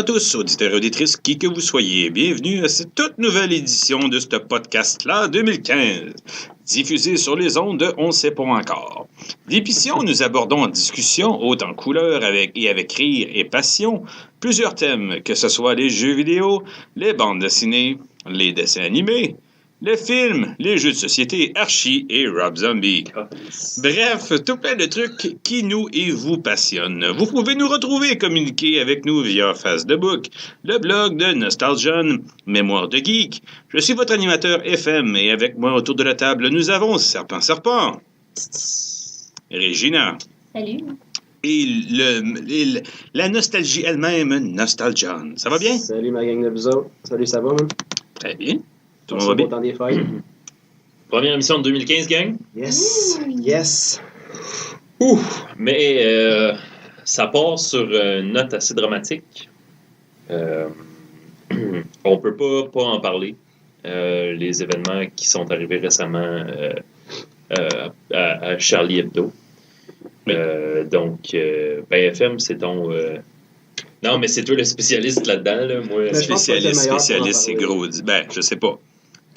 à tous, auditeurs et auditrices, qui que vous soyez. Bienvenue à cette toute nouvelle édition de ce podcast-là 2015, diffusé sur les ondes de On ne sait pas encore. L'émission, nous abordons en discussion, haute en couleur avec rire et passion, plusieurs thèmes, que ce soit les jeux vidéo, les bandes dessinées, les dessins animés, les films, les jeux de société, Archie et Rob Zombie. Bref, tout plein de trucs qui nous et vous passionnent. Vous pouvez nous retrouver et communiquer avec nous via Facebook, le blog de Nostalgion, Mémoire de Geek. Je suis votre animateur FM et avec moi autour de la table, nous avons Serpent, Régina. Salut. Et la nostalgie elle-même, Nostalgion. Ça va bien? Salut ma gang de bisous. Salut, ça va, man? Très bien. Tout le monde va bien? Temps des fêtes. Première émission de 2015, gang. Yes! Yes! Mais ça part sur une note assez dramatique. On peut pas en parler. Les événements qui sont arrivés récemment à Charlie Hebdo. Donc, FM, c'est ton... Non, mais c'est toi le spécialiste là-dedans. Là. Moi, Spécialiste, c'est gros. Ben, je sais pas.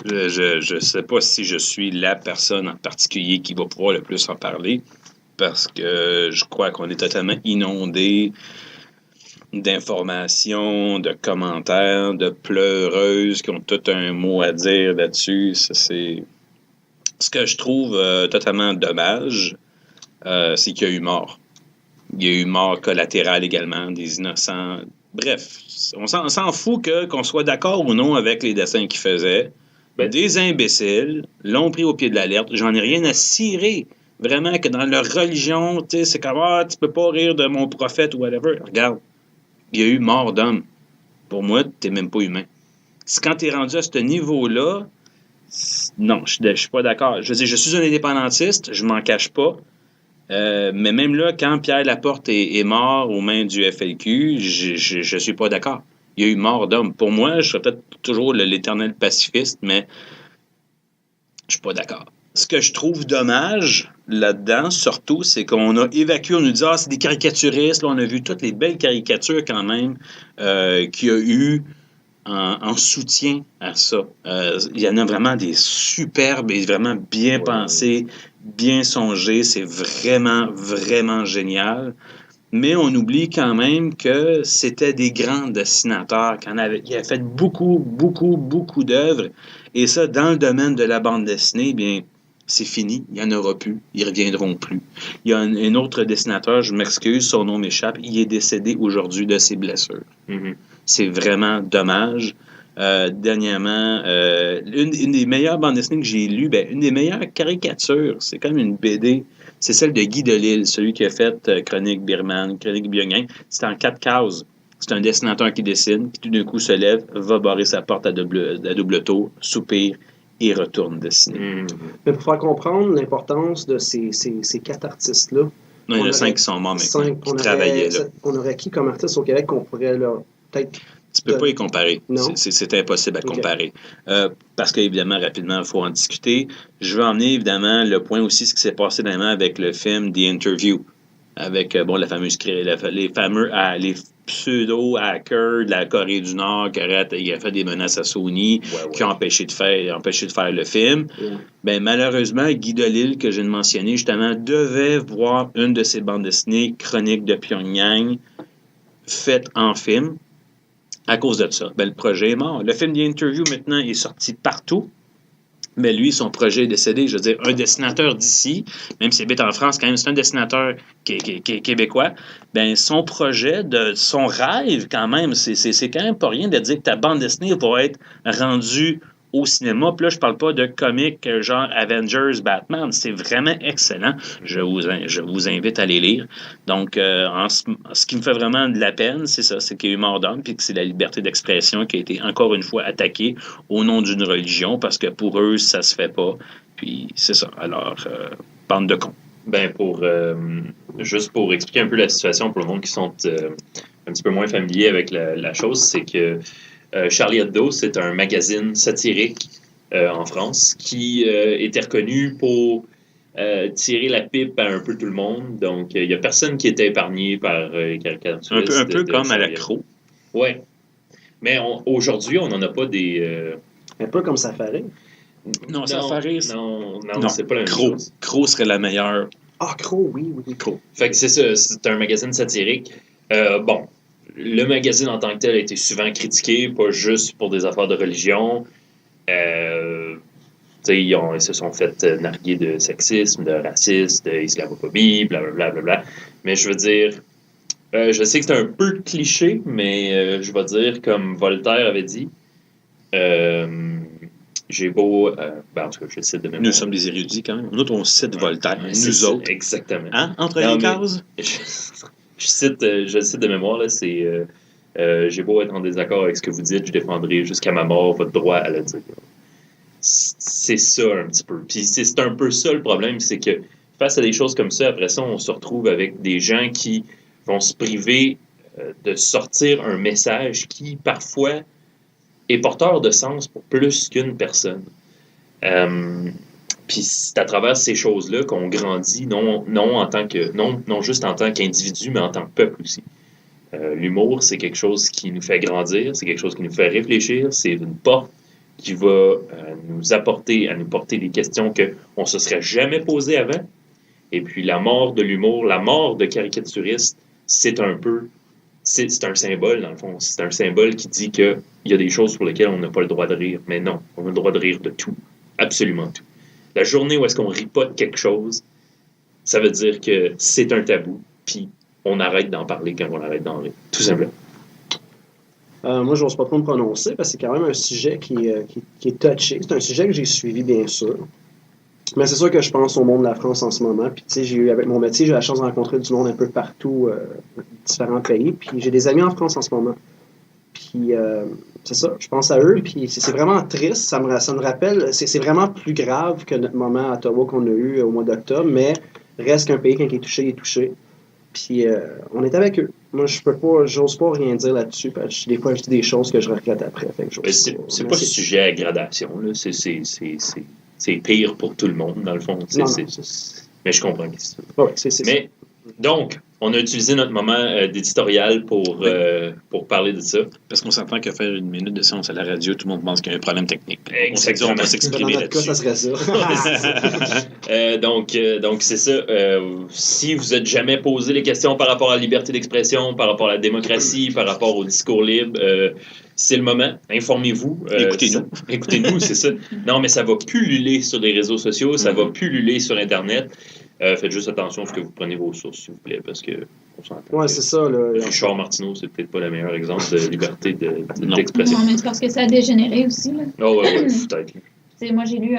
Je sais pas si je suis la personne en particulier qui va pouvoir le plus en parler, parce que je crois qu'on est totalement inondé d'informations, de commentaires, de pleureuses qui ont tout un mot à dire là-dessus. Ça, c'est... Ce que je trouve totalement dommage, c'est qu'il y a eu mort. Il y a eu mort collatérale également, des innocents. Bref, on s'en fout qu'on soit d'accord ou non avec les dessins qu'ils faisaient. Des imbéciles l'ont pris au pied de la lettre. J'en ai rien à cirer. Vraiment que dans leur religion, tu sais, c'est comme « tu peux pas rire de mon prophète » ou whatever. Regarde, il y a eu mort d'homme. Pour moi, t'es même pas humain. C'est quand t'es rendu à ce niveau-là, non, je suis pas d'accord. Je veux dire, je suis un indépendantiste, je m'en cache pas. Mais même là, quand Pierre Laporte est mort aux mains du FLQ, je suis pas d'accord. Il y a eu mort d'homme. Pour moi, je serais peut-être toujours l'éternel pacifiste, mais je suis pas d'accord. Ce que je trouve dommage là-dedans, surtout, c'est qu'on a évacué, on nous dit « c'est des caricaturistes ». Là, on a vu toutes les belles caricatures quand même qu'il y a eu en soutien à ça. Il y en a vraiment des superbes et vraiment bien pensées, bien songées. C'est vraiment, vraiment génial. Mais on oublie quand même que c'était des grands dessinateurs qui avaient fait beaucoup, beaucoup, beaucoup d'œuvres. Et ça, dans le domaine de la bande dessinée, bien, c'est fini. Il n'y en aura plus. Ils ne reviendront plus. Il y a un autre dessinateur, je m'excuse, son nom m'échappe, il est décédé aujourd'hui de ses blessures. Mm-hmm. C'est vraiment dommage. Dernièrement, une des meilleures bandes dessinées que j'ai lues, une des meilleures caricatures, c'est comme une BD, c'est celle de Guy Delisle, celui qui a fait Chronique Birman, Chronique Biogain. C'est en 4 cases. C'est un dessinateur qui dessine, puis tout d'un coup se lève, va barrer sa porte à double tour, soupire et retourne dessiner. Mm-hmm. Mais pour faire comprendre l'importance de ces 4 artistes-là, non, il y en a 5 qui sont morts maintenant, qui travaillaient là. On aurait qui comme artiste au Québec qu'on pourrait leur peut-être... Tu peux pas y comparer. C'est impossible à comparer. Parce qu'évidemment, rapidement, il faut en discuter. Je veux emmener, évidemment, le point aussi, ce qui s'est passé dernièrement avec le film The Interview, avec, la fameuse, les pseudo-hackers de la Corée du Nord qui a fait des menaces à Sony, qui ont empêché de faire le film. Ouais. Malheureusement, Guy Delisle, que je viens de mentionner, justement, devait voir une de ses bandes dessinées, Chronique de Pyongyang, faite en film. À cause de ça, le projet est mort. Le film The Interview, maintenant, est sorti partout. Mais lui, son projet est décédé. Je veux dire, un dessinateur d'ici, même s'il habite en France, quand même, c'est un dessinateur qui est québécois. Son projet, son rêve, quand même, c'est quand même pas rien de dire que ta bande dessinée va être rendue au cinéma. Puis là, je parle pas de comics genre Avengers, Batman. C'est vraiment excellent. Je vous invite à les lire. Donc, ce qui me fait vraiment de la peine, c'est ça, c'est qu'il y a eu mort d'homme, puis que c'est la liberté d'expression qui a été encore une fois attaquée au nom d'une religion, parce que pour eux, ça se fait pas. Puis c'est ça. Alors, bande de cons. Juste pour expliquer un peu la situation pour le monde qui sont un petit peu moins familiers avec la chose, c'est que Charlie Hebdo, c'est un magazine satirique en France qui était reconnu pour tirer la pipe à un peu tout le monde. Donc, il n'y a personne qui était épargné par les caricaturistes. Un peu comme à la Croc. Ouais. Mais aujourd'hui, on n'en a pas des... Un peu comme Safari. Non, ça va faire rire. Non, c'est pas la même chose. Crow serait la meilleure. Ah, Crow, oui. Crow. Fait que c'est ça, c'est un magazine satirique. Bon, le magazine en tant que tel a été souvent critiqué, pas juste pour des affaires de religion. Ils se sont fait narguer de sexisme, de racisme, d'islamophobie, blablabla. Mais je veux dire, je sais que c'est un peu cliché, mais je vais dire, comme Voltaire avait dit, j'ai beau... en tout cas, je cite de mémoire. Nous sommes des érudits quand même. Nous autres, on cite Voltaire. C'est Nous ça, autres. exactement. Hein? Entre Non, les mais- cases? Je le cite de mémoire, là, c'est j'ai beau être en désaccord avec ce que vous dites, je défendrai jusqu'à ma mort votre droit à le dire. C'est ça un petit peu. Puis c'est un peu ça le problème, c'est que face à des choses comme ça, après ça, on se retrouve avec des gens qui vont se priver de sortir un message qui, parfois, est porteur de sens pour plus qu'une personne. Puis c'est à travers ces choses-là qu'on grandit, non juste en tant qu'individu, mais en tant que peuple aussi. L'humour, c'est quelque chose qui nous fait grandir, c'est quelque chose qui nous fait réfléchir, c'est une porte qui va nous apporter à nous porter des questions qu'on ne se serait jamais posées avant. Et puis la mort de l'humour, la mort de caricaturistes, c'est un symbole, dans le fond. C'est un symbole qui dit qu'il y a des choses pour lesquelles on n'a pas le droit de rire. Mais non, on a le droit de rire de tout. Absolument tout. La journée où est-ce qu'on rit pas de quelque chose, ça veut dire que c'est un tabou, puis on arrête d'en parler quand on arrête d'en rire. Tout simplement. Moi, je n'ose pas trop me prononcer parce que c'est quand même un sujet qui est touché. C'est un sujet que j'ai suivi, bien sûr. Mais c'est sûr que je pense au monde de la France en ce moment. Puis, tu sais, avec mon métier, j'ai eu la chance de rencontrer du monde un peu partout, différents pays. Puis, j'ai des amis en France en ce moment. Puis, c'est ça, je pense à eux. Puis, c'est vraiment triste. Ça me rappelle, c'est vraiment plus grave que notre moment à Ottawa qu'on a eu au mois d'octobre. Mais reste qu'un pays, quand il est touché. Puis, on est avec eux. Moi, j'ose pas rien dire là-dessus. Parce que des fois, je dis des choses que je regrette après. Fait que c'est pas sujet à gradation. Là. C'est pire pour tout le monde, dans le fond. Mais je comprends. Ouais, Mais, donc, on a utilisé notre moment d'éditorial pour parler de ça. Parce qu'on s'entend que faire une minute de séance à la radio, tout le monde pense qu'il y a un problème technique. Exactement. On va Dans s'exprimer notre cas, là-dessus. ça serait ça. Donc, c'est ça. Si vous n'êtes jamais posé les questions par rapport à la liberté d'expression, par rapport à la démocratie, par rapport au discours libre, c'est le moment. Informez-vous. Écoutez-nous. Écoutez-nous, c'est ça. Non, mais ça va pulluler sur les réseaux sociaux, ça va pulluler sur Internet. Faites juste attention à ce que vous prenez vos sources, s'il vous plaît, parce que on s'entend. Ouais, c'est ça. Là. Richard Martineau, c'est peut-être pas le meilleur exemple de liberté d'expression. Non, mais c'est parce que ça a dégénéré aussi. Là. Oh, ouais, peut-être. T'sais, moi, j'ai lu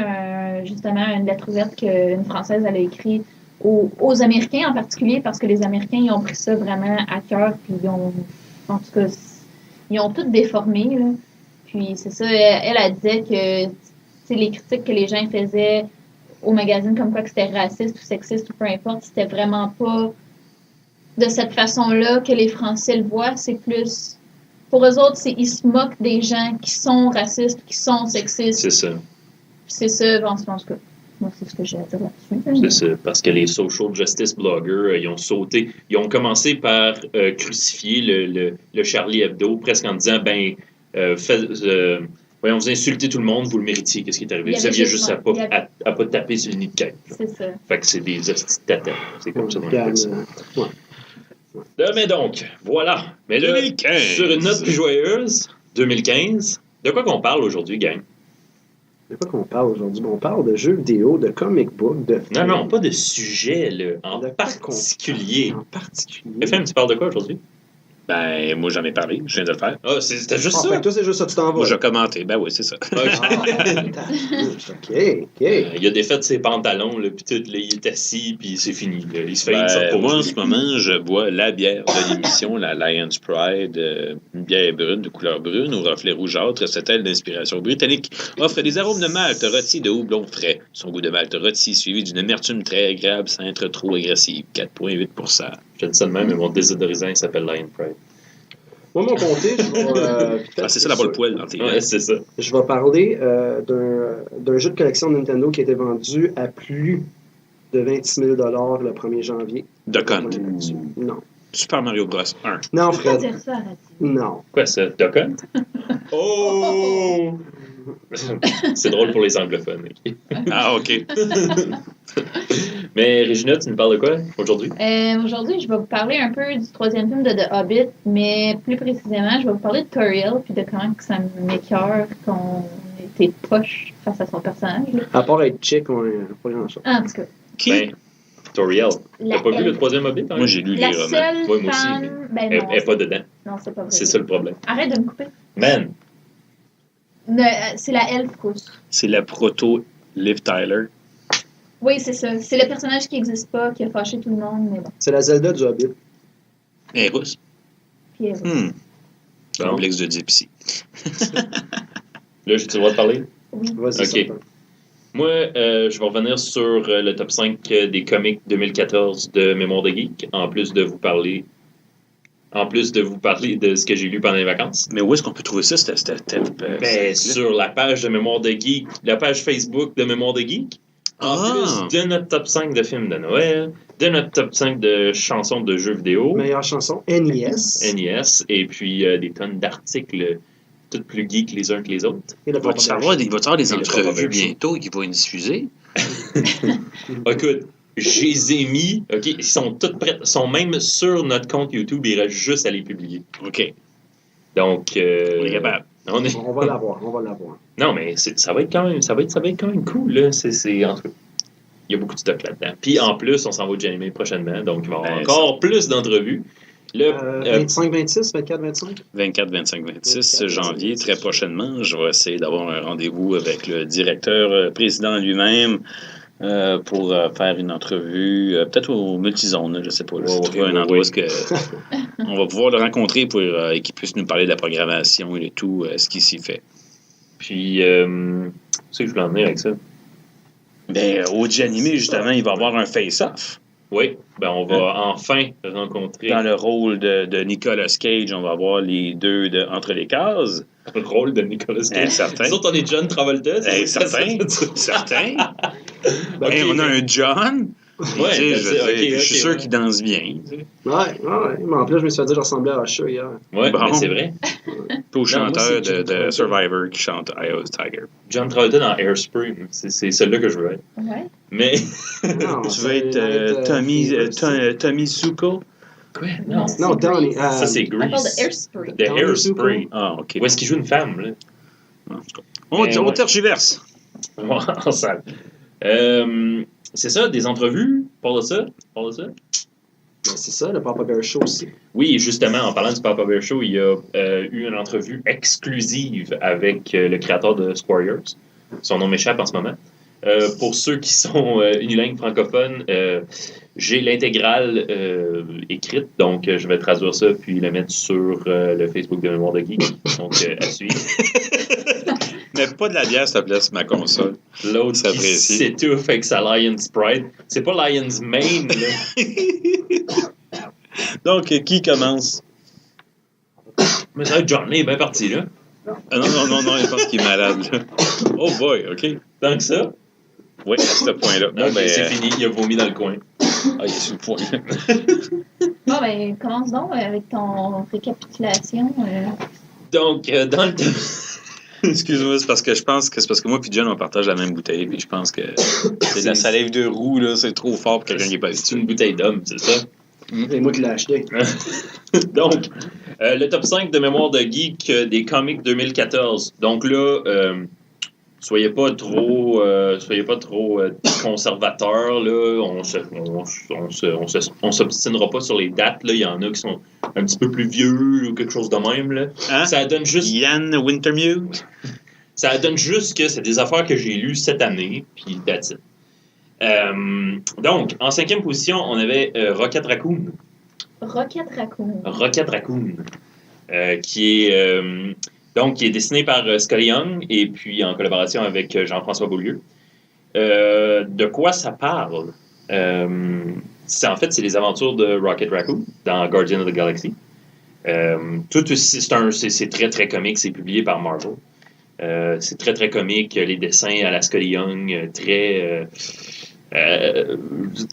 justement une lettre ouverte qu'une Française elle a écrite aux Américains en particulier, parce que les Américains ils ont pris ça vraiment à cœur, puis en tout cas, ils ont tout déformé. Là. Puis c'est ça, elle disait que les critiques que les gens faisaient au magazine, comme quoi que c'était raciste ou sexiste ou peu importe, c'était vraiment pas de cette façon-là que les Français le voient. C'est plus... Pour eux autres, ils se moquent des gens qui sont racistes, qui sont sexistes. C'est ça. C'est ça, en tout cas. Moi, c'est ce que j'ai à dire là-dessus. C'est ça, parce que les social justice bloggers, ils ont sauté. Ils ont commencé par crucifier le Charlie Hebdo, presque en disant, voyons, vous insultez tout le monde, vous le méritiez. Qu'est-ce qui est arrivé? Vous aviez juste à pas taper sur le nid de quête. C'est ça. Fait que c'est des hosties de tata. C'est comme ça qu'on Regarde, appelle ça. ouais. Mais donc, voilà. Mais là, 2015. sur une note plus joyeuse, 2015, de quoi qu'on parle aujourd'hui, gang? De quoi qu'on parle aujourd'hui? On parle de jeux vidéo, de comic book, de... Non, pas de sujet, là. En De particulier. En particulier. FM, tu parles de quoi aujourd'hui? Ben, moi, j'en ai parlé. Je viens de le faire. Ah, c'était juste Fait ça? que toi, c'est juste ça, tu t'en vas. Moi, j'ai commenté. Ben oui, c'est ça. OK. Il a défait ses pantalons, là, puis tout, là, il est assis, puis c'est fini. Là. Il se fait une Ben, moi, en ce moment, je bois la bière de l'émission, la Lion's Pride, une bière brune de couleur brune au reflet rougeâtre. Cette aile d'inspiration britannique offre des arômes de malt rôti de houblon frais. Son goût de malt rôti suivi d'une amertume très agréable sans être trop agressive. 4,8%. Je dis ça de même, mais mon désodorisant, il s'appelle Lion Pride. Moi, mon comté, je vais... C'est ça, là-bas le poil dans tes Ouais, c'est ça. Je vais parler d'un jeu de collection de Nintendo qui a été vendu à plus de 26 000 $ le 1er janvier. De Hunt. Non. Super Mario Bros. 1. Non, Tu peux pas Fred. dire ça à la radio. Non. Quoi, ça? Duck Hunt? Oh! C'est drôle pour les anglophones. Ok. Ah, OK. Mais Régina, tu nous parles de quoi aujourd'hui? Aujourd'hui, je vais vous parler un peu du troisième film de The Hobbit, mais plus précisément, je vais vous parler de Toriel, puis de comment que ça m'écœure qu'on était poche face à son personnage. Là. À part être chick, on n'a pas grand-chose. En tout cas, Qui? Ben, Toriel. la T'as pas vu elfe. le troisième Hobbit? Hein? Moi, j'ai lu La les romans. seule Ouais, moi aussi, femme... Ben Elle non, est pas dedans. non, c'est pas vrai. C'est ça le problème. Arrête de me couper. Man, C'est la elfe rousse. C'est la proto Liv Tyler. Oui, c'est ça. C'est le personnage qui n'existe pas, qui a fâché tout le monde, mais bon. C'est la Zelda du Hobbit. Elle est rousse. Puis, Hmm. Bon. Complexe de Dipsy. là, j'ai-tu le droit de parler? oui. Vas-y, Ok. certain. Moi, je vais revenir sur le top 5 des comics 2014 de Mémoire de Geek, en plus de vous parler de ce que j'ai lu pendant les vacances. Mais où est-ce qu'on peut trouver ça? Ben, sur la page de Mémoire de Geek, la page Facebook de Mémoire de Geek, en Ah! plus de notre top 5 de films de Noël, de notre top 5 de chansons de jeux vidéo, Meilleure chanson, NES. NES, et puis des tonnes d'articles, tous plus geeks les uns que les autres. Et le Va-tu avoir des Et le entrevues Papa bientôt qui vont être diffusées? Écoute, je les ai mis, OK, ils sont toutes prêts, ils sont même sur notre compte YouTube, il reste juste à les publier. OK. Donc, On est capable. on est... On va l'avoir, on va l'avoir. Non, mais ça va être quand même cool, là. En tout cas, il y a beaucoup de stock là-dedans. Puis en plus, on s'en va au Janimé prochainement, donc il va y avoir Ben, encore plus d'entrevues. Le, 25, 26, 24, 25. 24, 25, 26 24, janvier, 26. très prochainement. Je vais essayer d'avoir un rendez-vous avec le directeur président lui-même pour faire une entrevue, peut-être au Multizone, là, je sais pas. Là, Ouais, c'est ouais, trouver un ouais, endroit ouais. où on va pouvoir le rencontrer pour et qu'il puisse nous parler de la programmation et de tout ce qui s'y fait. puis, tu sais que je voulais en venir avec ça. Ben, au Janimé, justement, il va y avoir un face-off. Oui, ben on va enfin rencontrer Dans le rôle de Nicolas Cage, on va voir les deux entre les cases. le rôle de Nicolas Cage. Certain. Nous autres, on est John Travolta. Certain. Certain. Ok, Hey, on a un John. Ouais, Tu sais, ben, je veux c'est- dire, ok, je suis ok, sûr ouais. qu'il danse bien. tu sais. Ouais. Mais en plus, je me suis fait dire que je ressemblais à Usher hier. Ouais, Bon. mais c'est vrai. Puis au moi, chanteur c'est John de Travolta. Survivor qui chante I Was Tiger. John Travolta dans Hairspray, c'est celui-là que je veux être. Ouais. Mais. Non, Tu veux être Tommy Zuko? Quoi? Non, Non, Donnie. Ça, c'est On parle Grease. de Hairspray. De Donnie Hairspray. Zuko. Ah, OK. Où est-ce qu'il joue une femme, là? En tout cas. On Mais ouais. tergiverse. En salle. C'est ça, des entrevues? Parle de ça? Ben, c'est ça, le Papa Bear Show aussi. Oui, justement, en parlant du Papa Bear Show, il y a eu une entrevue exclusive avec le créateur de Squareers. Son nom m'échappe en ce moment. Pour ceux qui sont unilingues francophones, j'ai l'intégrale écrite, donc je vais traduire ça puis le mettre sur le Facebook de Mémoire de Geek. Donc, à suivre. Mais pas de la bière, s'il te plaît, sur ma console. L'autre qui S'apprécie. s'étouffe avec sa Lion's Pride. C'est pas Lion's Mane, là. Donc, qui commence? Mais ça va être John, là, il est bien parti, là. Ah, non, je pense qu'il est malade. Là. Oh boy, OK. Tant que ça, Oui, à ce point-là. Bon, ok, c'est fini, il a vomi dans le coin. Ah, il est sur le point. Bon, ben, commence donc avec ton récapitulation. Donc, dans le... Excuse-moi, c'est parce que moi et John, on partage la même bouteille, puis je pense que c'est de la salive de roue, là, c'est trop fort pour quelqu'un qui n'est pas C'est habitué. une bouteille d'homme, c'est ça? C'est moi qui l'ai acheté. Donc, le top 5 de Mémoire de Geek des comics 2014. Donc là, soyez pas trop conservateurs, là. On s'obstinera pas sur les dates, là. Il y en a qui sont un petit peu plus vieux ou quelque chose de même, là. Hein? Ça donne juste... Yann Wintermute? Ça donne juste que c'est des affaires que j'ai lues cette année, puis that's it. Donc, en 5e position, on avait Rocket Raccoon. Rocket Raccoon. Rocket Raccoon, qui est dessiné par Scotty Young et puis en collaboration avec Jean-François Beaulieu. De quoi ça parle? C'est les aventures de Rocket Raccoon dans Guardian of the Galaxy. C'est très très comique, c'est publié par Marvel. C'est très très comique, les dessins à la Scotty Young, très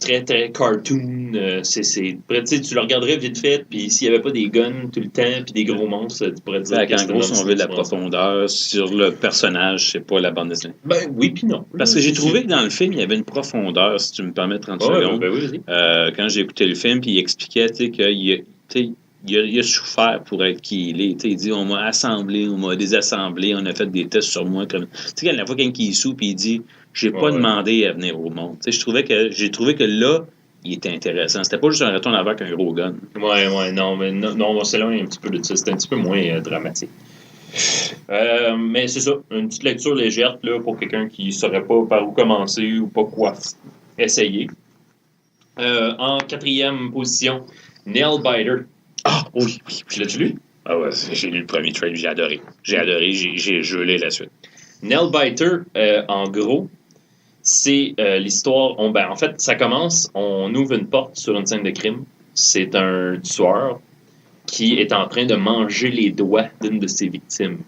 très, très cartoon. Tu le regarderais vite fait, puis s'il n'y avait pas des guns tout le temps, puis des gros monstres, tu pourrais dire... En gros, si on veut de la profondeur sur le personnage, c'est pas la bande dessinée. Ben oui, puis non. Parce que j'ai trouvé que dans le film, il y avait une profondeur, si tu me permets 30 secondes. Ben oui, quand j'ai écouté le film, puis il expliquait qu'il a souffert pour être qui il est. Il dit, on m'a assemblé, on m'a désassemblé, on a fait des tests sur moi. Tu sais, la fois quelqu'un qui est sous, puis il dit, j'ai pas demandé à venir au monde. J'ai trouvé que là, il était intéressant. C'était pas juste un retour avec un gros gun. Non, on s'éloigne un petit peu de ça. C'était un petit peu moins dramatique. Mais c'est ça, une petite lecture légère là, pour quelqu'un qui ne saurait pas par où commencer ou pas quoi essayer. En 4e position, Nailbiter. Ah, oui. L'as-tu lu? Ah ouais, j'ai lu le premier trade, j'ai adoré. J'ai gelé la suite. Nailbiter, en gros, c'est l'histoire... en fait, ça commence, on ouvre une porte sur une scène de crime. C'est un tueur qui est en train de manger les doigts d'une de ses victimes.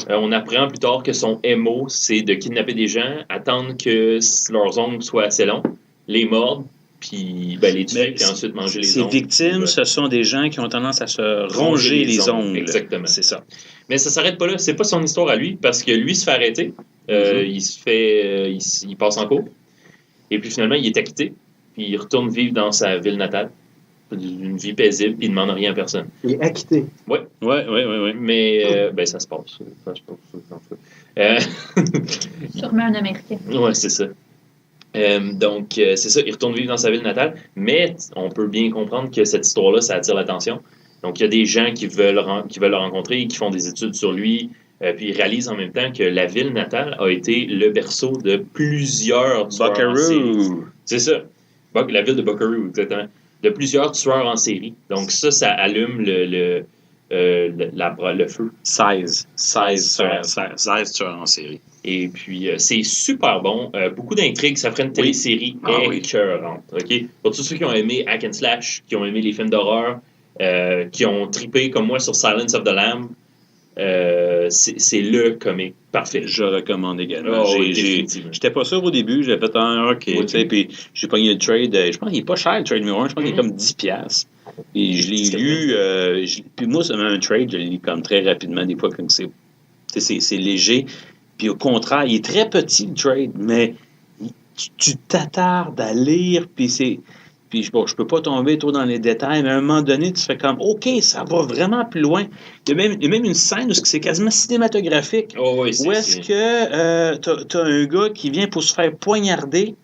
On apprend plus tard que son MO, c'est de kidnapper des gens, attendre que leurs ongles soient assez longs, les mordre, puis les tuer, puis ensuite manger les ongles. Ces victimes, ce sont des gens qui ont tendance à se ronger les ongles. Exactement. C'est ça. Mais ça s'arrête pas là. C'est pas son histoire à lui, parce que lui se fait arrêter. Il passe en cours. Et puis finalement, il est acquitté. Puis il retourne vivre dans sa ville natale. Une vie paisible, puis il ne demande rien à personne. Il est acquitté. Oui. Mais ça se passe. Sûrement un Américain. Oui, c'est ça. Donc, c'est ça, il retourne vivre dans sa ville natale, mais on peut bien comprendre que cette histoire-là, ça attire l'attention. Donc, il y a des gens qui veulent le rencontrer, qui font des études sur lui, puis ils réalisent en même temps que la ville natale a été le berceau de plusieurs tueurs en série. C'est ça, la ville de Buckaroo, exactement. De plusieurs tueurs en série. Donc, ça allume le feu. 16 tueurs en série. Et puis, c'est super bon. Beaucoup d'intrigues. Ça ferait une télésérie écœurante. Okay? Pour tous ceux qui ont aimé Hack and Slash, qui ont aimé les films d'horreur, qui ont trippé comme moi sur Silence of the Lamb, c'est le comique parfait. Je recommande également. J'étais pas sûr au début. J'ai fait un OK. Puis j'ai pogné le trade. Je pense qu'il est pas cher, le trade numéro 1. Je pense qu'il est comme 10$. Et je l'ai lu. Puis moi, c'est un trade, je le lis comme très rapidement. Des fois, comme c'est léger. Puis au contraire, il est très petit, le trade, mais tu t'attardes à lire, puis je peux pas tomber trop dans les détails, mais à un moment donné, tu fais comme, OK, ça va vraiment plus loin. Il y a même une scène où c'est quasiment cinématographique. Où est-ce que t'as un gars qui vient pour se faire poignarder,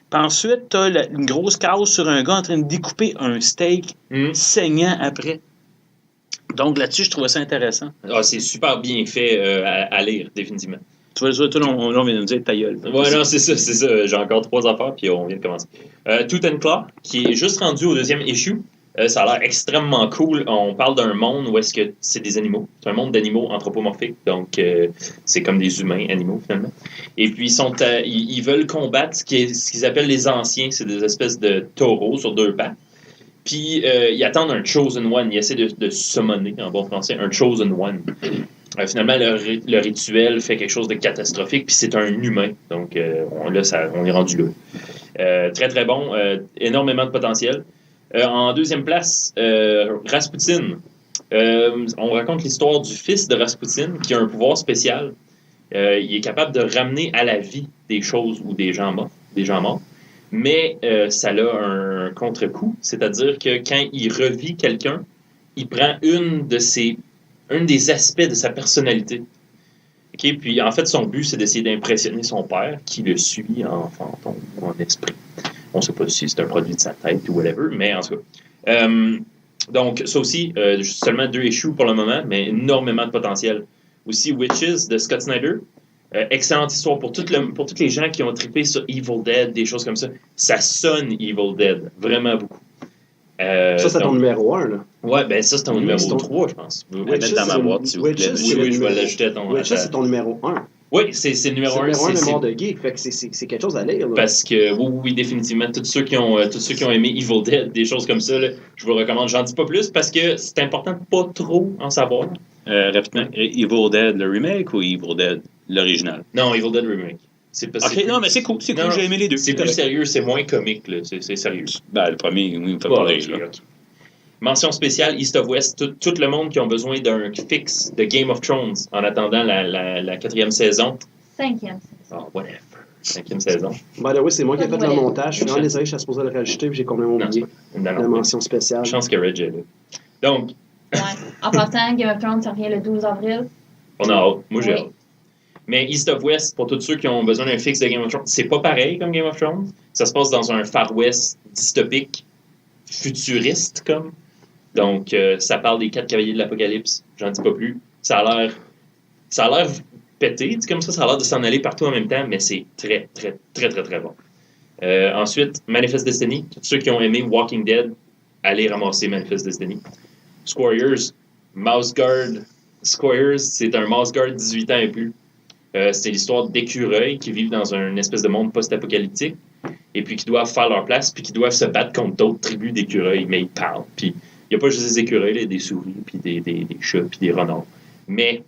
puis ensuite, t'as une grosse casse sur un gars en train de découper un steak saignant après. Donc là-dessus, je trouvais ça intéressant. C'est super bien fait à lire, définitivement. Tu vois, on vient de me dire ta gueule. Ouais, non, c'est ça. J'ai encore 3 affaires, puis on vient de commencer. Tooth and Claw, qui est juste rendu au 2e issue. Ça a l'air extrêmement cool. On parle d'un monde où est-ce que c'est des animaux. C'est un monde d'animaux anthropomorphiques. Donc, c'est comme des humains animaux, finalement. Et puis, ils veulent combattre ce qu'ils appellent les anciens. C'est des espèces de taureaux sur 2 pattes. Puis, ils attendent un Chosen One. Ils essaient de summoner, en bon français, un Chosen One. Finalement, le rituel fait quelque chose de catastrophique, puis c'est un humain. Donc, on est rendu là. Très, très bon. Énormément de potentiel. En 2e place, Rasputin. On raconte l'histoire du fils de Rasputin, qui a un pouvoir spécial. Il est capable de ramener à la vie des choses ou des gens morts. Mais ça a un contre-coup, c'est-à-dire que quand il revit quelqu'un, il prend un des aspects de sa personnalité. Okay? Puis en fait, son but, c'est d'essayer d'impressionner son père, qui le suit en fantôme ou en esprit. On ne sait pas si c'est un produit de sa tête ou whatever, mais en tout cas. Donc, ça aussi, seulement 2 issues pour le moment, mais énormément de potentiel. Aussi, Witches de Scott Snyder. Excellente histoire pour tous les gens qui ont trippé sur Evil Dead, des choses comme ça. Ça sonne Evil Dead, vraiment beaucoup. Ça, c'est ton numéro 1, là. Ouais, ça, c'est ton numéro 3, je pense. Witches, dans ma boîte, si vous plaît. Oui, je vais l'ajouter à ton... Witches, c'est ton numéro 1. Oui, c'est le numéro 1. C'est le numéro 1 mémoire de geek, fait que c'est quelque chose à lire. Là. Parce que, oui, définitivement, tous ceux qui ont aimé Evil Dead, des choses comme ça, là, je vous recommande. J'en dis pas plus parce que c'est important de pas trop en savoir. Rapidement, Evil Dead, le remake ou Evil Dead, l'original? Non, Evil Dead Remake. C'est pas- Ok, c'est non, plus- mais c'est cool, Non, j'ai aimé les deux. C'est plus sérieux, c'est moins comique, là. C'est sérieux. Ben, le premier, oui, il me fait Bon, pas rire, ok, là. ok. Mention spéciale, East of West, tout le monde qui a besoin d'un fixe de Game of Thrones en attendant la 4e saison. 5e. Oh, whatever. 5e saison. By the way, c'est moi qui ai fait le Ouais. montage. Je suis vraiment désolé, je suis supposé le rajouter, puis j'ai complètement Non, oublié Non, la non, mention spéciale. chance que Reg est là. Donc, Ouais. En passant, Game of Thrones, ça revient le 12 avril. on a hâte. Moi, j'ai Oui. hâte. Mais East of West, pour tous ceux qui ont besoin d'un fixe de Game of Thrones, c'est pas pareil comme Game of Thrones. Ça se passe dans un Far West dystopique, futuriste, comme. Donc, ça parle des 4 cavaliers de l'Apocalypse. J'en dis pas plus. Ça a l'air pété, dit comme ça a l'air de s'en aller partout en même temps, mais c'est très, très, très, très, très bon. Ensuite, Manifest Destiny. Tous ceux qui ont aimé Walking Dead, allez ramasser Manifest Destiny. Squires, Mouse Guard. Squires, c'est un Mouse Guard 18 ans et plus. C'est l'histoire d'écureuils qui vivent dans une espèce de monde post-apocalyptique et puis qui doivent faire leur place puis qui doivent se battre contre d'autres tribus d'écureuils, mais ils parlent. Puis il n'y a pas juste des écureuils, il y a des souris, puis des chats, puis des renards. Mais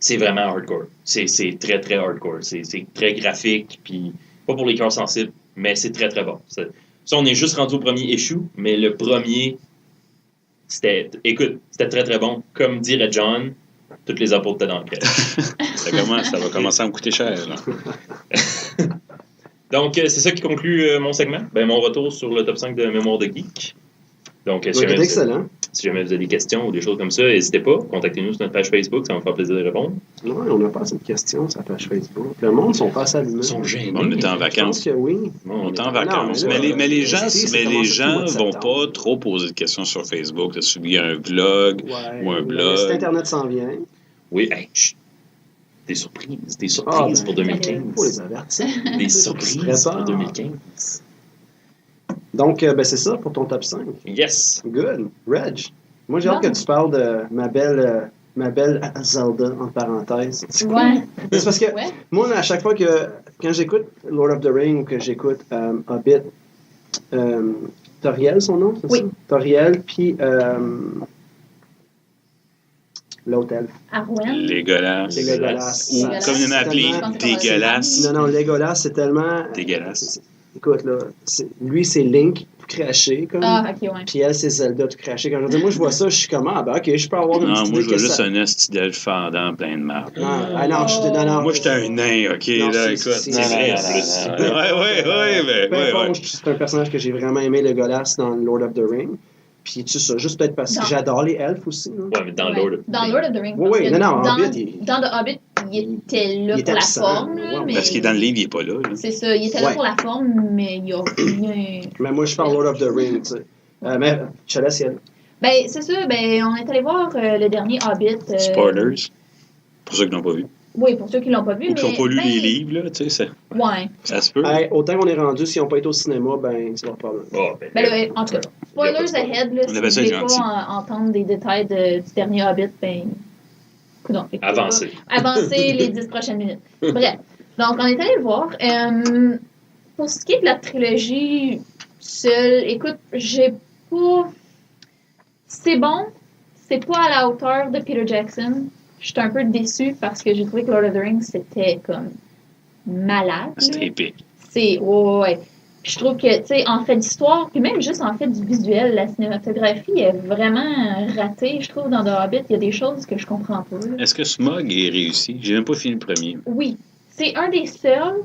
c'est vraiment hardcore. C'est très, très hardcore. C'est très graphique, puis pas pour les cœurs sensibles, mais c'est très, très bon. Ça, on est juste rendu au premier issue, mais le premier, c'était très, très bon. Comme dirait John, toutes les apôtres étaient dans le piège. Ça va commencer à me coûter cher, là. Donc, c'est ça qui conclut mon segment. Ben, mon retour sur le top 5 de Mémoire de Geek. Donc, si jamais, excellent. si jamais vous avez des questions ou des choses comme ça, n'hésitez pas. Contactez-nous sur notre page Facebook, ça va me faire plaisir de répondre. Ouais, on n'a pas assez de questions sur la page Facebook. Le monde sont pas assez allumés. Ils sont gênés. On est en Je pense vacances. que oui. On est en Non, vacances. mais là, Mais les gens c'est commencé tout le mois de vont septembre. pas trop poser de questions sur Facebook. Là, il y a un vlog Ouais, ou un le blog. site Internet s'en vient. Oui, hey, chut. Des surprises Ah, ben, pour faut 2015. les avertir. Des Se surprises prépare. pour 2015. Donc, ben, c'est ça pour ton top 5. Yes. Good. Reg, moi, j'ai hâte que tu parles de ma belle Zelda, en parenthèse. C'est cool. Ouais. C'est parce que Ouais. moi, à chaque fois quand j'écoute Lord of the Rings ou que j'écoute Hobbit, Toriel, son nom, c'est Oui. ça? Toriel, puis l'autre elfe. Arwen. Legolas. Legolas. Ou Legolas. comme il m'a appelé, Je pense que c'est dégueulasse. Non, Legolas, c'est tellement... Dégueulasse. Écoute, là, lui, c'est Link, tout craché, comme... Ah, ok, ouais. Puis elle, c'est Zelda, tout craché. Quand moi, je vois ça, je suis comme, ah, ben, ok, je peux avoir une Non, petite moi, je idée vois que juste ça... un esti d'elfe fendant plein de marde. Non. Moi, j'étais un nain, OK? Non, Là, c'est- écoute. c'est Non, vrai, non, en plus. non, non, ouais, Peu ouais. importe, c'est un personnage que j'ai vraiment aimé, Legolas, dans Lord of the Rings. Puis, tu sais ça, juste peut-être parce que Non. j'adore les elfes aussi. Là. Ouais, mais dans Ouais. Lord of Dans Lord of the Rings. Oui, parce oui, que non, dans, Hobbit, dans The Hobbit, il était là il était pour la absent, forme, là, ouais, mais... Parce qu'il est dans le livre, il n'est pas là. là. C'est ça, il était là Ouais. pour la forme, mais il y a rien... Mais moi, je parle Lord of the Rings, tu sais. Mais, je te laisse y aller. Ben, c'est ça, ben, on est allé voir le dernier Hobbit. Spoilers. Pour ceux qui l'ont pas vu. Oui, pour ceux qui l'ont pas vu, Ou qui mais... n'ont pas lu ben, les livres, là, tu sais, Ouais. ça se peut. Hey, autant qu'on est rendu, si on peut être au cinéma, ben, c'est leur problème. Oh, Ben, là, en tout cas, spoilers Il y a pas de spoiler. ahead, là, On si appelle vous ça voulez gentil. pas entendre des détails du dernier Hobbit, ben... Coudonc, écoutez pas. Avancez. Avancez les 10 prochaines minutes. Bref, donc on est allé le voir. Pour ce qui est de la trilogie seule, écoute, j'ai pas... C'est bon, c'est pas à la hauteur de Peter Jackson. Je suis un peu déçue parce que j'ai trouvé que Lord of the Rings, c'était comme malade. C'était là. épique. C'est, ouais. Puis je trouve que, tu sais, en fait d'histoire, puis même juste en fait du visuel, la cinématographie est vraiment ratée, je trouve, dans The Hobbit. Il y a des choses que je comprends pas. là. Est-ce que Smog est réussi? J'ai même pas fini le premier. Oui, c'est un des seuls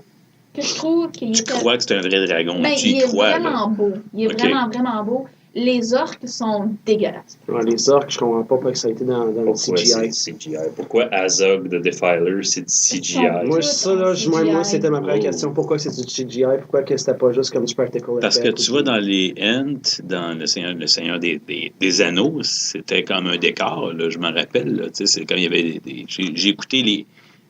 que je trouve qu'il Tu était... crois que c'est un vrai dragon? Ben, Tu y il est crois, là? vraiment beau. Il est Ok. vraiment, vraiment beau. Les orques sont dégueulasses. Ouais, les orques, je comprends pas que ça a été dans le Pourquoi CGI. c'est CGI? Pourquoi Azog the Defiler, c'est du CGI? Moi, ça, là, moi, c'était ma première Oh. question. Pourquoi c'est du CGI? Pourquoi que c'était pas juste comme du practical Parce que effect? tu vois, dans les Ents, dans le Seigneur des Anneaux, c'était comme un décor, là, je m'en rappelle. Là, tu sais, c'est comme il y avait j'ai écouté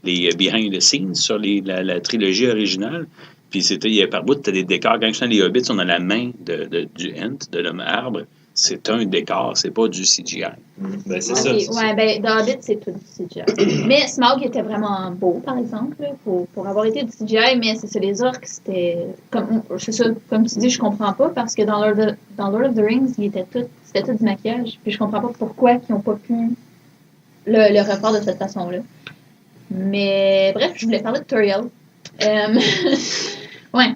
les behind the scenes sur la trilogie originale. Puis il y a par bout, tu as des décors. Quand je suis dans les Hobbits, on a la main du Ent, de l'homme arbre. C'est un décor, c'est pas du CGI. Ben, c'est Ok, ça. ouais, ben, The Hobbit, c'est tout du CGI. Mais Smaug était vraiment beau, par exemple, là, pour avoir été du CGI, mais c'est ça, les orques, c'était... C'est ça, comme tu dis, je comprends pas, parce que dans Lord of the Rings, c'était tout du maquillage, puis je comprends pas pourquoi ils n'ont pas pu le refaire de cette façon-là. Mais bref, je voulais parler de Toriel. Ouais.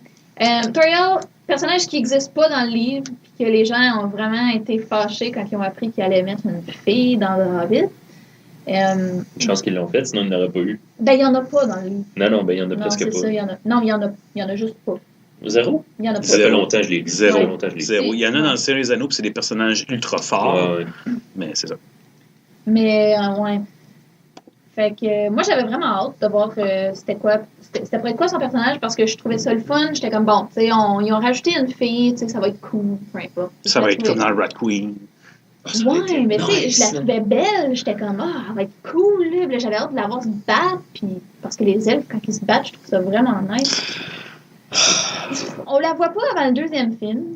Toriel, personnage qui n'existe pas dans le livre, puis que les gens ont vraiment été fâchés quand ils ont appris qu'ils allaient mettre une fille dans le Hobbit. Une chance qu'ils l'ont fait, sinon il n'aurait pas eu. Ben, il n'y en a pas dans le livre. Non, ben il y en a Non, presque c'est pas. ça, il y en a. Non, il y en a juste pas. Zéro? Il y en a pas. Ça fait longtemps que je l'ai lu. Zéro. Ça fait longtemps que je l'ai lu. Zéro. Il y en a Ouais. dans le Seigneur des Anneaux, puis c'est des personnages ultra forts, Ouais. mais c'est ça. Mais, ouais. Fait que moi, j'avais vraiment hâte de voir c'était pour être quoi son personnage parce que je trouvais ça le fun. J'étais comme, bon, tu sais, ils ont rajouté une fille, tu sais, ça va être cool, peu importe. Ça va être comme dans Rat Queen. Ça aurait été Ouais, mais tu sais, nice, je la là. trouvais belle. J'étais comme, elle va être cool, là. Puis là, j'avais hâte de la voir se battre. Puis, parce que les elfes, quand ils se battent, je trouve ça vraiment nice. On la voit pas avant le deuxième film.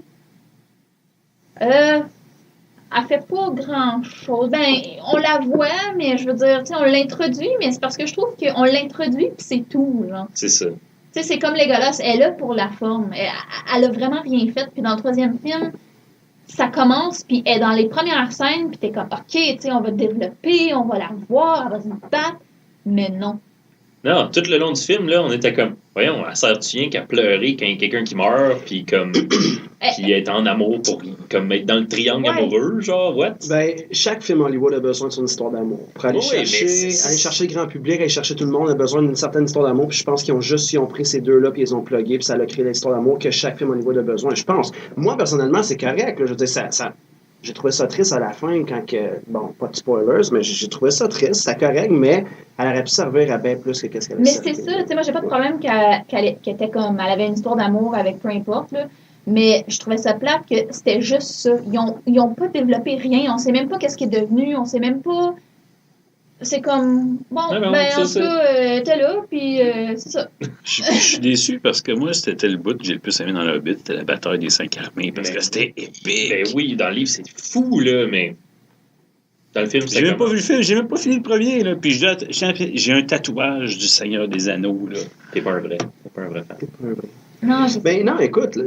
Elle fait pas grand-chose. Ben, on la voit, mais je veux dire, tu sais, on l'introduit, mais c'est parce que je trouve qu'on l'introduit, puis c'est tout, genre. C'est ça. Tu sais, c'est comme Legolas, elle est là pour la forme. Elle a vraiment rien fait. Puis dans le troisième film, ça commence, puis elle est dans les premières scènes, puis t'es comme, OK, tu sais, on va développer, on va la voir, elle va se battre. Mais non. Non, tout le long du film, là, on était comme, voyons, elle sert-tu rien qu'à pleurer quand il y a quelqu'un qui meurt, puis comme, puis être en amour pour comme être dans le triangle Ouais. amoureux, genre, what? Ben, chaque film Hollywood a besoin de son histoire d'amour. Pour aller, Oui, mais aller chercher le grand public, aller chercher tout le monde, a besoin d'une certaine histoire d'amour. Puis je pense qu'ils ont pris ces deux-là, puis ils ont plugué, puis ça a créé l'histoire d'amour que chaque film Hollywood a besoin. Je pense. Moi, personnellement, c'est correct. Là. Je veux dire, j'ai trouvé ça triste à la fin quand que. Bon, pas de spoilers, mais j'ai trouvé ça triste. C'était correct, mais elle aurait pu servir à bien plus que qu'est-ce qu'elle a Mais servi. c'est ça, tu sais, moi, j'ai pas de problème qu'elle était comme, elle avait une histoire d'amour avec peu importe, là. Mais je trouvais ça plate que c'était juste ça. Ils ont pas développé rien. On sait même pas qu'est-ce qui est devenu. On sait même pas. C'est comme, bon, Non, ben, c'est en tout ça. cas, t'es là, puis c'est ça. Je suis déçu parce que moi, c'était le bout que j'ai le plus aimé dans le Hobbit, c'était la bataille des 5 armées, parce Mais- que c'était épique. Ben oui, dans le livre, c'est fou, là, mais dans le film, c'est J'ai même pas vu le film, j'ai même pas fini le premier, là. Puis j'ai un tatouage du Seigneur des Anneaux, là. T'es pas un vrai fan. Non, j'ai Ben non, écoute,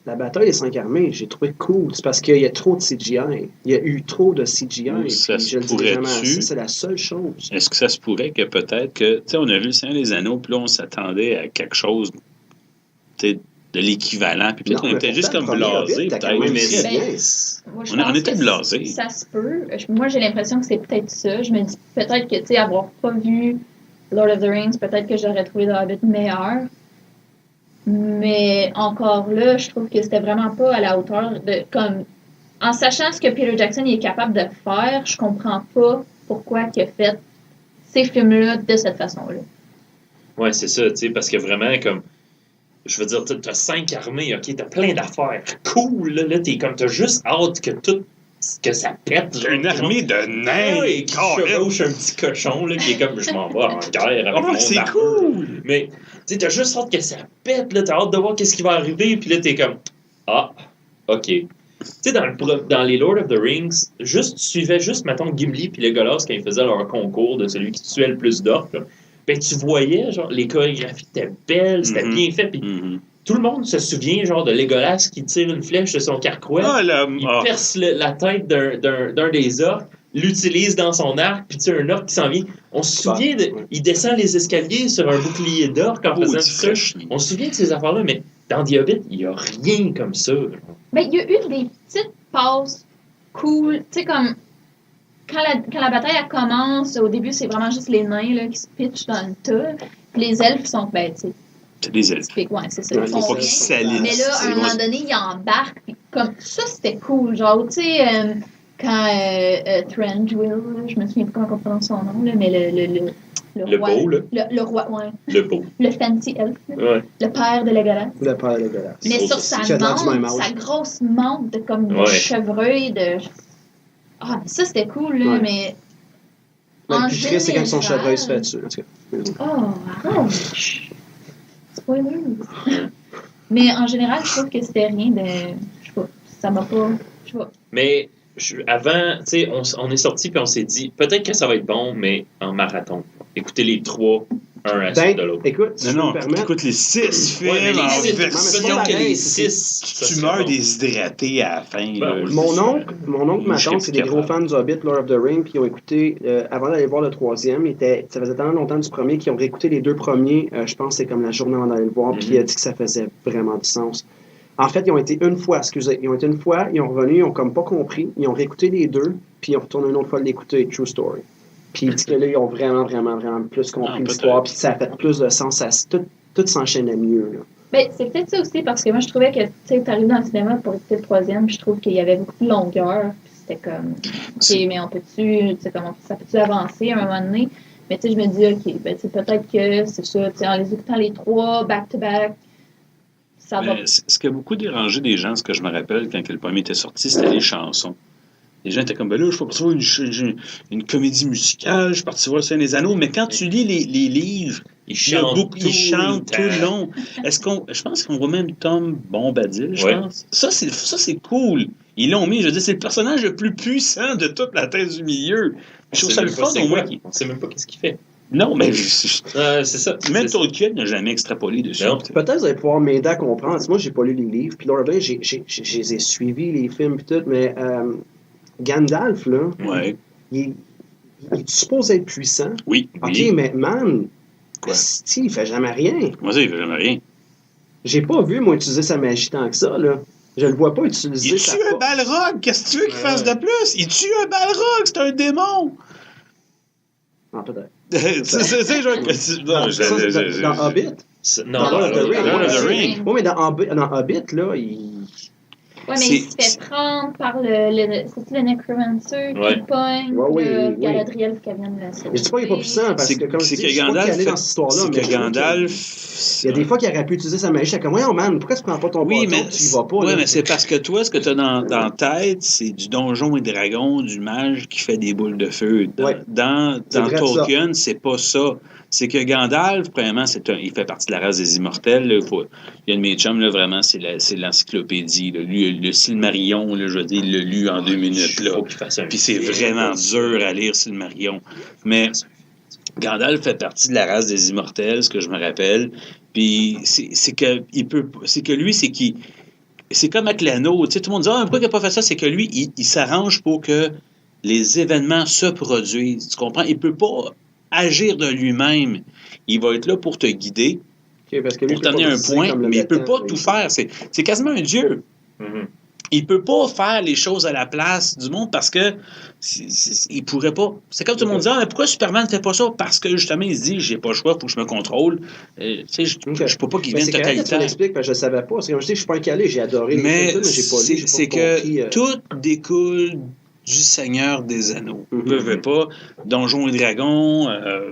la bataille des 5 armées, j'ai trouvé cool. C'est parce qu'il y a trop de CGI. Il y a eu trop de CGI. Oui, ça puis se je le dis vraiment pourrait-tu? assez, c'est la seule chose. Est-ce que ça se pourrait que peut-être que, tu sais, on a vu le Seigneur des Anneaux, puis là, on s'attendait à quelque chose, tu sais, de l'équivalent, puis peut-être Non, qu'on mais était juste pourtant, comme le premier blasé, Hobbit, t'as peut-être. quand même Mais bien. Moi, je On pense était que blasés. Ça se peut. Moi, j'ai l'impression que c'est peut-être ça. Je me dis peut-être que, tu sais, avoir pas vu Lord of the Rings, peut-être que j'aurais trouvé The Hobbit meilleur. Mais encore là, je trouve que c'était vraiment pas à la hauteur de. Comme, en sachant ce que Peter Jackson est capable de faire, je comprends pas pourquoi il a fait ces films-là de cette façon-là. Ouais, c'est ça, tu sais, parce que vraiment, comme, je veux dire, t'as 5 armées, ok, t'as plein d'affaires. Cool, là, t'es comme, t'as juste hâte que tout, que ça pète. J'ai une armée de nains! Ouais, qui chevauche un petit cochon, là, qui est comme, je m'en vais en guerre avec Oh, mon c'est armure. cool! Mais, tu sais, t'as juste hâte que ça pète, là, t'as hâte de voir qu'est-ce qui va arriver, puis là, t'es comme, ah, ok. Tu sais, dans les Lord of the Rings, tu suivais juste, mettons, Gimli puis Legolas quand ils faisaient leur concours de celui qui tuait le plus d'orques, là. Ben, tu voyais, genre, les chorégraphies étaient belles, c'était Mhm. bien fait, puis Mhm. tout le monde se souvient, genre, de Legolas qui tire une flèche de son carquois, Ah, là, il ah. perce la tête d'un des orques, l'utilise dans son arc, puis tu sais, un orque qui s'en vient. On se souvient, il descend les escaliers sur un bouclier d'orque en Oh, faisant du tout ça. fraîche. On se souvient de ces affaires-là, mais dans The Hobbit, il n'y a rien comme ça. genre. Ben, il y a eu des petites pauses cool. Tu sais, comme quand la bataille elle commence, au début, c'est vraiment juste les nains là, qui se pitchent dans le tas. Puis les elfes sont, ben, tu sais, C'est des elfes. typiques, ouais, c'est ça. Ouais, Ils Faut font pas rien. qu'ils salissent. Mais là, à C'est un moment bon. donné, ils embarquent. Puis comme ça, c'était cool. Genre, tu sais, quand Thranduil, là, je me souviens pas comment on prononce son nom, là, mais Le roi. beau, là. Le roi, ouais. Le beau. Le fancy elf, là, Ouais. le père de Legolas. Le père Legolas. Mais Sauf sur aussi sa qui a l'air du même mante, âge. sa grosse mante de comme de Ouais. chevreuil, de. Ah, mais ça c'était cool, là, Ouais. mais. Ben, en le plus triste, c'est quand son général- chevreuil se fait dessus. En tout cas. Oh, arrête! Chut. Spoiler! Mais en général, je trouve que c'était rien de. Je sais pas, ça m'a pas. Je sais pas. Mais avant, tu sais, on est sorti puis on s'est dit, peut-être que ça va être bon, mais en marathon. Écoutez les 3 un à la suite de l'autre. Écoute, si je peux Non, me permettre... écoute les 6 films Ouais, mais les en six, version... pareil, les c'est- 6. Tu meurs déshydraté à la fin. Ben, là. oui. Mon oncle, ma Je serais tante, c'est des plus gros capable. fans du Hobbit, Lord of the Rings, puis ils ont écouté, avant d'aller voir le troisième, ça faisait tellement longtemps du premier qu'ils ont réécouté les deux premiers, je pense que c'est comme la journée avant d'aller le voir, puis il a dit que ça faisait vraiment du sens. En fait, ils ont été une fois, ils ont revenu, ils ont comme pas compris, ils ont réécouté les deux, puis ils ont retourné une autre fois l'écouter, True Story. Puis il dit que là, ils ont vraiment plus compris l'histoire, puis ça a fait plus de sens, tout s'enchaînait mieux, là. Ben, c'est peut-être ça aussi, parce que moi, je trouvais que, tu sais, t'arrives dans le cinéma pour écouter le troisième, puis je trouve qu'il y avait beaucoup de longueur, puis c'était comme, OK, mais on peut-tu, tu sais, ça peut-tu avancer à un moment donné? Mais tu sais, je me dis, OK, ben, tu sais, peut-être que c'est ça, tu sais, en les écoutant les trois, back-to-back, ça va. Ce qui a beaucoup dérangé des gens, ce que je me rappelle, quand le premier était sorti, c'était les chansons. Les gens étaient comme, ben là, je suis parti voir une comédie musicale, je suis parti voir le Seigneur des Anneaux, mais quand tu lis les livres, Ils chantent tout le long. Je pense qu'on voit même Tom Bombadil, je pense. Ça, c'est cool. Ils l'ont mis, je veux dire, c'est le personnage le plus puissant de toute la Terre du Milieu. Je trouve ça le fun au moins. On sait même pas qu'est-ce qu'il fait. Non, mais c'est ça. même Tolkien n'a jamais extrapolé dessus. Non. Peut-être vous allez pouvoir m'aider à comprendre. Moi, j'ai pas lu les livres, puis Lord of the Rings, je les ai suivis, les films, puis tout, mais Gandalf, là, Ouais. il est supposé être puissant. Oui. OK, oui. mais man, Quoi? il fait jamais rien. Moi, ça, il fait jamais rien. J'ai pas vu, moi, utiliser sa magie tant que ça, là. Je le vois pas utiliser Il sa tue un Balrog! Qu'est-ce que tu veux qu'il fasse de plus? Il tue un Balrog! C'est un démon! Ah, peut-être. Tu sais, genre... Dans Hobbit? Non, Lord of the Rings. Lord of the Rings. Oui, mais dans Hobbit, là, Ouais, mais il se fait prendre par c'est-tu le Necromancer qui pogne, oui. Galadriel, faut qu'elle vienne la sauver. Je dis pas qu'il est pas puissant, parce que comme je dis, je suis pas calé dans cette histoire-là. C'est mais que je trouve Gandalf... il y a des fois qu'il aurait pu utiliser sa magie. J'étais comme, voyons, man, pourquoi tu prends pas ton bâton mais tu y vas pas? Oui, là? mais c'est parce que toi, ce que tu as dans la tête, c'est du donjon et dragon, du mage qui fait des boules de feu. Dans Tolkien, c'est pas ça. C'est que Gandalf, premièrement, il fait partie de la race des immortels. Là. Il y a de mes chums, là, vraiment, c'est l'encyclopédie. Là. Lui, le Silmarillion, là, je veux dire, il l'a lu en 2 minutes. Là. Puis c'est vraiment dur à lire, Silmarillion. Mais Gandalf fait partie de la race des immortels, ce que je me rappelle. Puis c'est que lui, c'est comme avec l'anneau. Tu sais, tout le monde dit, pourquoi il n'a pas fait ça? C'est que lui, il s'arrange pour que les événements se produisent. Tu comprends? Il ne peut pas agir de lui-même. Il va être là pour te guider, parce que lui, pour t'amener un point, mais il ne peut pas tout faire. C'est quasiment un dieu. Mm-hmm. Il ne peut pas faire les choses à la place du monde parce que il pourrait pas. C'est comme tout le monde dit, mais pourquoi Superman ne fait pas ça? Parce que justement, il se dit, j'ai pas le choix, il faut que je me contrôle. Tu sais, je ne peux pas qu'il vienne totalitaire. Parce que je ne savais pas. C'est comme je dis, je suis pas un calé, j'ai adoré mais les films, mais j'ai pas lu. C'est que tout découle du Seigneur des Anneaux. Veux pas, Donjons et Dragons,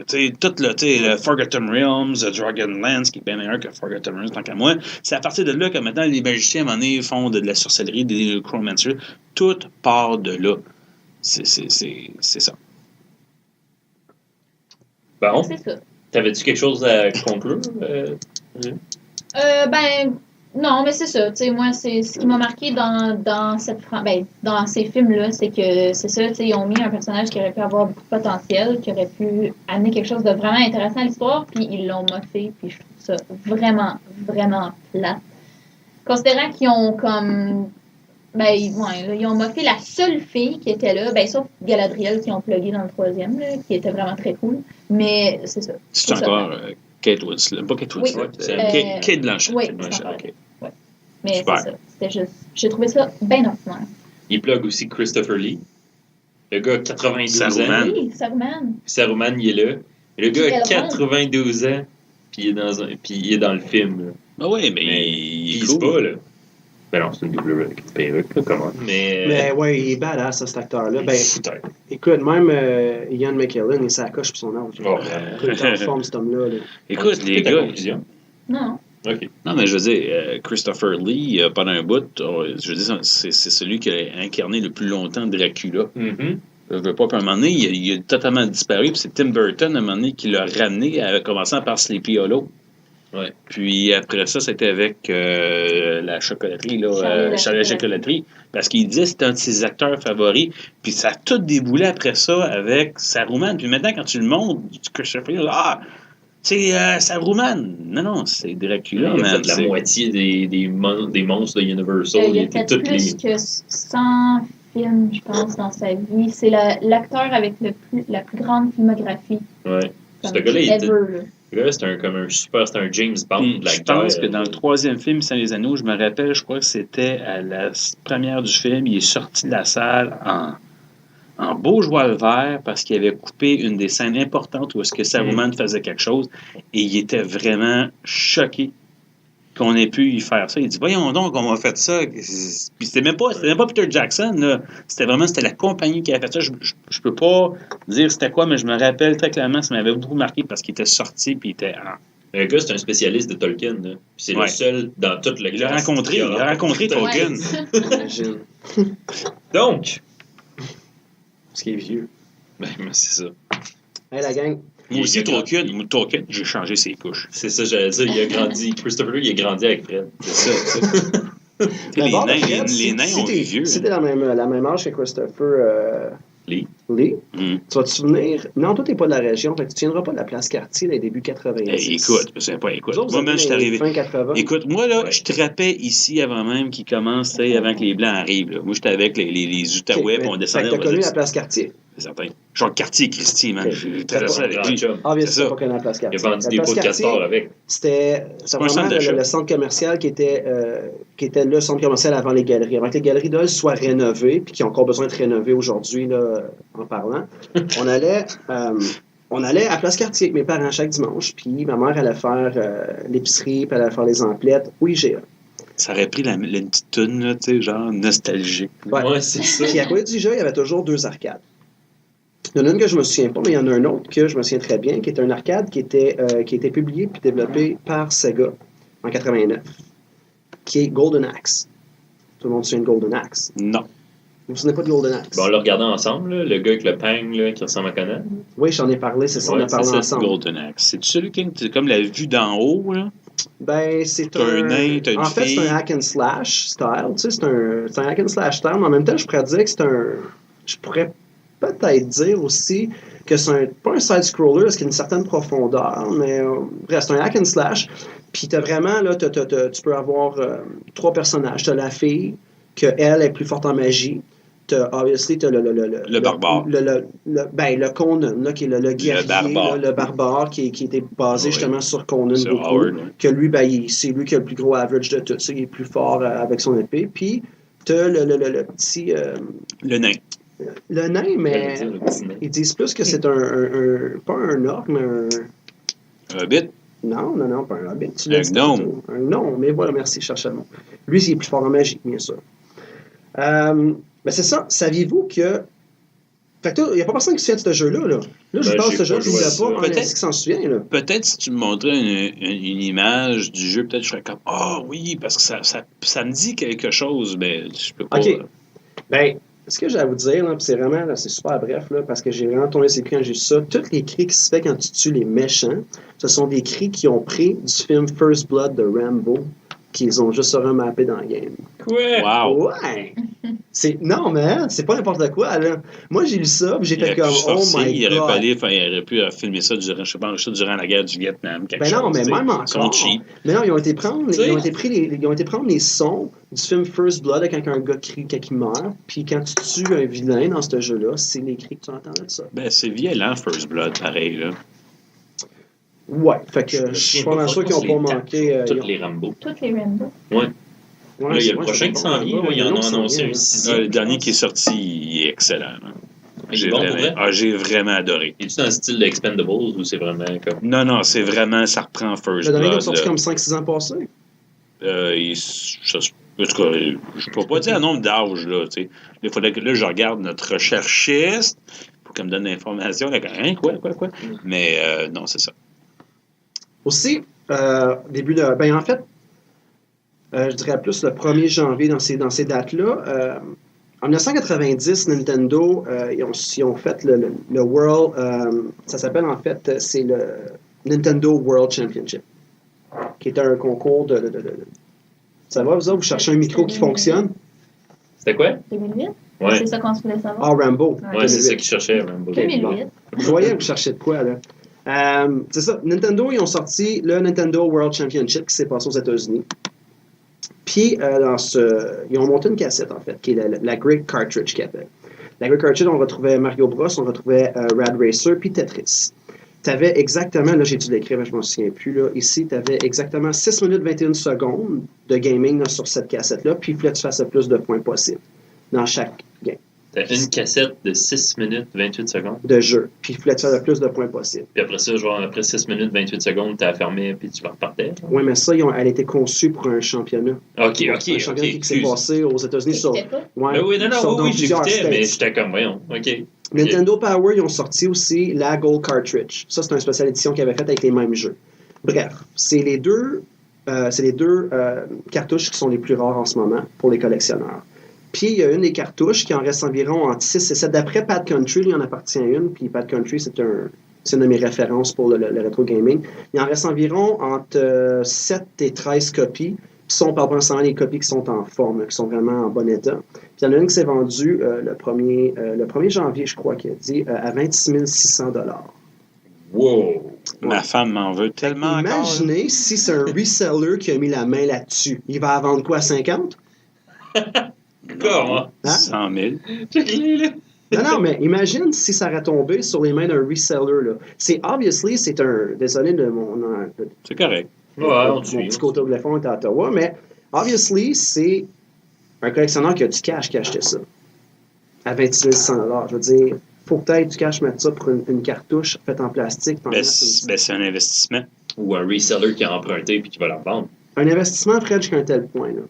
tout le Forgotten Realms, Dragonlance, qui est bien meilleur que Forgotten Realms, tant qu'à moi. C'est à partir de là que maintenant les magiciens, à un moment donné, font de la sorcellerie, des chromancers. Tout part de là. C'est ça. Bon. C'est ça. T'avais-tu quelque chose à conclure? Non, mais c'est ça. Tu sais, moi, c'est ce qui m'a marqué dans ces films-là, c'est que c'est ça. Tu sais, ils ont mis un personnage qui aurait pu avoir beaucoup de potentiel, qui aurait pu amener quelque chose de vraiment intéressant à l'histoire, puis ils l'ont moffé, puis je trouve ça vraiment, vraiment plate. Considérant qu'ils ont comme ils ont moqué la seule fille qui était là, sauf Galadriel qui ont plugué dans le troisième, là, qui était vraiment très cool. Mais c'est ça. C'est encore Kate Winslet. Pas Kate Winslet. Oui. Kate Blanchett. Oui, okay. Ouais. Mais super. C'est ça. C'était juste. J'ai trouvé ça bien ordinaire. Il plug aussi Christopher Lee. Le gars a 92 ans. Oui, Saruman. Saruman, il est là. Et le gars a 92 ans, puis il est dans le film. Là. Ah oui, mais il est cool. Pas, là. Ben non, c'est une double avec une perruque, là, comment? Mais ouais, il est badass, cet acteur-là. Écoute, même Ian McKellen, il s'accroche pour son âge. Il est en forme, cet homme-là. Là. Écoute, les gars... Non. Okay. Non, mais je veux dire, Christopher Lee, pendant un bout, je veux dire, c'est celui qui a incarné le plus longtemps Dracula. Mm-hmm. Je veux pas, puis à un moment donné, il a totalement disparu, puis c'est Tim Burton, à un moment donné, qui l'a ramené, commençant par Sleepy Hollow. Ouais. Puis après ça, c'était avec la chocolaterie, Charlie la chocolaterie, parce qu'il disait que c'était un de ses acteurs favoris. Puis ça a tout déboulé après ça avec Saruman. Puis maintenant, quand tu le montres, Christopher Lee, C'est Saruman. Non, c'est Dracula, Il a man. fait la moitié des monstres de Universal. Il a était fait toutes plus que 100 films, je pense, dans sa vie. C'est l'acteur avec la plus grande filmographie. Ouais. Ce Comme gars-là, ever, là. le gars, c'était un James Bond Puis, de la je guerre. pense que dans le 3e film, Sans les Anneaux, je me rappelle, je crois que c'était à la première du film, il est sorti de la salle en beau joie le vert parce qu'il avait coupé une des scènes importantes où est-ce que Saruman faisait quelque chose et il était vraiment choqué qu'on ait pu y faire ça. Il dit, voyons donc, on a fait ça. Puis c'était même pas Peter Jackson, là. C'était la compagnie qui a fait ça. Je peux pas dire c'était quoi, mais je me rappelle très clairement, ça m'avait beaucoup marqué parce qu'il était sorti puis il était... Le gars, c'est un spécialiste de Tolkien. Là. Puis c'est le seul dans toute le Il l'a rencontré Tolkien. J'imagine. Donc, Parce qu'il est vieux. ben, c'est ça. Hey, la gang. Moi aussi, Tolkien, j'ai changé ses couches. C'est ça, j'allais dire. Il a grandi. Christopher, il a grandi avec Fred. C'est ça. Les D'abord, nains, Fred, les nains ont t'es- vieux. Si t'es la même âge que Christopher Lee. Lee, Mm. tu vas te souvenir... Non, toi, t'es pas de la région, fait que tu tiendras pas de la place Cartier dans les débuts 90. Écoute, c'est pas écoute. Vous autres, vous Moi-même, êtes je suis dans les arrivé. fin 80. Écoute, moi, là, je trappais ici avant même qu'ils commencent, tu sais, avant que les Blancs arrivent. Là. Moi, j'étais avec les Outaouais, puis on descendait. Fait que t'as connu la place Cartier. C'est certain. Genre Cartier Christie, man. Ok. J'ai traversé ça avec lui. Ah, bien C'est sûr, ça. pas connu la place Il a Cartier. vendu La des place pots de Cartier, castor avec. C'était pas un centre vraiment d'achat. le centre commercial qui était le centre commercial avant les galeries. Avant que les galeries d'Ols soient rénovées, puis qui ont encore besoin d'être rénovées aujourd'hui, là, en parlant. On allait à Place Cartier avec mes parents chaque dimanche, puis ma mère allait faire l'épicerie, puis elle allait faire les emplettes. Oui, j'ai... Ça aurait pris une petite toune, là, tu sais, genre nostalgique. Ouais, c'est ça. Puis à côté du jeu, il y avait toujours 2 arcades. Il y en a une que je me souviens pas, mais il y en a un autre que je me souviens très bien, qui était un arcade qui était publié puis développé par Sega en 89, qui est Golden Axe. Tout le monde se souvient de Golden Axe. Non. Vous vous souvenez pas de Golden Axe? Bon, on l'a regardé ensemble, là, le gars avec le pang là, qui ressemble à Conan. Oui, j'en ai parlé, c'est ça, on Ouais, a parlé c'est ça, ensemble. Golden Axe. C'est celui qui c'est comme la vue d'en haut, là? Ben, c'est T'as un nain, t'as une En fait, fille. c'est un hack and slash style. Tu sais, c'est un hack and slash style, mais en même temps, je pourrais dire que c'est un... Je pourrais peut-être dire aussi que c'est pas un side-scroller parce qu'il y a une certaine profondeur, mais bref, c'est un hack and slash. Puis t'as vraiment, là, tu peux avoir 3 personnages. T'as la fille, qu'elle est plus forte en magie. Obviously, t'as Le barbare. Le Conan, là, qui est le guerrier, barbare. là, le barbare qui était basé Oui. justement sur Conan Sur beaucoup. Howard, oui. Que lui, ben, c'est lui qui a le plus gros average de tout ça. Il est plus fort avec son épée. Puis, t'as le petit... Le nain. le nain, mais J'allais dire le petit nain. ils disent plus que c'est pas un orc, mais un... Hobbit. Non, pas un hobbit. Tu Un l'as dit gnome. tantôt. Un gnome, mais voilà, merci, je cherchais le mot. Lui, il est plus fort en magie, bien sûr. Mais c'est ça, saviez-vous que... Fait que il n'y a pas personne qui se souvient de ce jeu-là. Là, je Ben, parle de j'ai ce jeu, pas il n'y joué a à pas ça. un Peut-être- qui s'en souvient. Là. Peut-être si tu me montrais une image du jeu, peut-être je serais comme ah oui, parce que ça me dit quelque chose, mais je peux pas. OK. Ben, ce que j'ai à vous dire, là, puis c'est vraiment, là, c'est super bref, là, parce que j'ai vraiment tourné ces cris quand j'ai vu ça. Tous les cris qui se fait quand tu tues les méchants, ce sont des cris qui ont pris du film First Blood de Rambo, qu'ils ont juste remappé dans le game. Quoi? Wow. Ouais! Non, mais hein, c'est pas n'importe quoi, là. Moi, j'ai lu ça, puis j'ai Il aurait fait pu comme, se oh forcer, my il aurait God. pas allé, il aurait pu filmer ça durant, je sais pas, durant la guerre du Vietnam. Quelque Ben non, chose, mais tu sais. même Ils sont encore. cheap. Mais non, ils ont été prendre, Tu sais. ils ont été prendre les sons du film First Blood quand un gars crie quand il meurt, puis quand tu tues un vilain dans ce jeu-là, c'est les cris que tu entends de ça. Ben, c'est violent, First Blood, pareil, là. Ouais, fait que me je suis souviens pas mal pas sûr qu'ils pourquoi n'ont pas c'est manqué. Toutes les Rambo. Toutes les Rambo. Ouais, Là, il y a le ouais, prochain c'est qui pas s'en mal. vient. Ouais, Ils en ont qui s'en annoncé vient. un sixième. Le dernier je qui est pense. sorti, il est excellent. là. Il est bon pour vrai? J'ai vraiment adoré. Es-tu dans le style d'Expendables ou c'est vraiment comme. Non, c'est vraiment, ça reprend First Le dernier qui Blood. est sorti là. comme 5-6 ans passés. En tout cas, je peux pas dire un nombre d'âge, là, tu sais. Il faudrait que là, je regarde notre recherchiste pour qu'elle me donne l'information. Là, hein, quoi? Mais non, c'est ça. Aussi, début de. Ben, en fait, je dirais plus le 1er janvier dans ces dates-là. En 1990, Nintendo, ils ont fait le World. Ça s'appelle en fait, c'est le Nintendo World Championship, qui est un concours de. Ça va, vous autres? Vous cherchez un micro qui fonctionne? C'était quoi? 2008? Ouais. C'est ça qu'on se voulait Ah, savoir. Rambo. Ouais. Ouais, c'est 2008. ça qu'ils cherchaient, Rambo. 2008. Je voyais que vous cherchiez de quoi, là. C'est ça. Nintendo, ils ont sorti le Nintendo World Championship qui s'est passé aux États-Unis. Puis, ils ont monté une cassette, en fait, qui est la Great Cartridge qu'ils appellent. La Great Cartridge, on retrouvait Mario Bros, on retrouvait Rad Racer, puis Tetris. Tu avais exactement, là j'ai dû l'écrire, mais je m'en souviens plus, là. Ici, tu avais exactement 6 minutes 21 secondes de gaming là, sur cette cassette-là, puis il fallait que tu fasses le plus de points possible dans chaque game. T'as une cassette de 6 minutes 28 secondes. De jeu, puis il fallait que tu fasses le plus de points possible. Puis après ça, genre, après 6 minutes 28 secondes, t'as fermé puis tu repartais. Oui, mais ça, elle a été conçue pour un championnat. Ok. Un championnat qui s'est passé aux États-Unis sur. T'écoutais pas? Ouais, Ben oui, sur dans oui, plusieurs j'écoutais, mais states. j'étais comme, voyons, ok. Nintendo Power, ils ont sorti aussi la Gold Cartridge. Ça, c'est une spéciale édition qu'ils avaient faite avec les mêmes jeux. Bref, c'est les deux cartouches qui sont les plus rares en ce moment pour les collectionneurs. Puis, il y a une des cartouches qui en reste environ entre 6 et 7. D'après Pat Country, il en appartient à une. Puis, Pat Country, c'est une de mes références pour le rétro gaming. Il en reste environ entre 7 et 13 copies. Puis ça, on parle principalement des copies qui sont en forme, là, qui sont vraiment en bon état. Puis il y en a une qui s'est vendue le 1er janvier, je crois, qui a dit à 26 600 $. Wow! Ma femme m'en veut tellement Imaginez si c'est un reseller qui a mis la main là-dessus. Il va en vendre quoi, 50? Comment? Hein? 100 000. Check-les, là! Non, mais imagine si ça aurait tombé sur les mains d'un reseller. Là. Obviously, c'est un... Désolé de mon... C'est correct. Ouais, on mon suit. petit côté téléphone est à Ottawa, mais obviously, c'est un collectionneur qui a du cash qui a acheté ça. À 26 100 $. Je veux dire, faut peut-être du cash mettre ça pour une cartouche faite en plastique. C'est un investissement. Ou un reseller qui a emprunté puis qui va la revendre. Un investissement ferait jusqu'à un tel point. Là.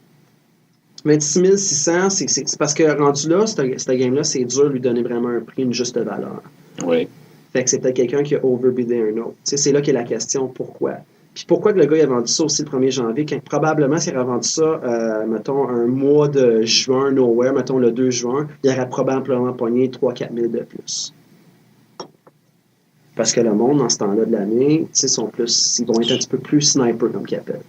26 600, c'est parce que rendu là, cette game-là, c'est dur de lui donner vraiment un prix, une juste valeur. Oui. Fait que c'est peut-être quelqu'un qui a overbidé un autre. Tu sais, c'est là qu'est la question, pourquoi? Puis pourquoi que le gars il a vendu ça aussi le 1er janvier, quand probablement s'il aurait vendu ça, mettons, un mois de juin, nowhere, mettons le 2 juin, il aurait probablement pogné 3-4 000 de plus. Parce que le monde, dans ce temps-là de l'année, tu sais, ils vont être un petit peu plus sniper, comme qu'ils appellent.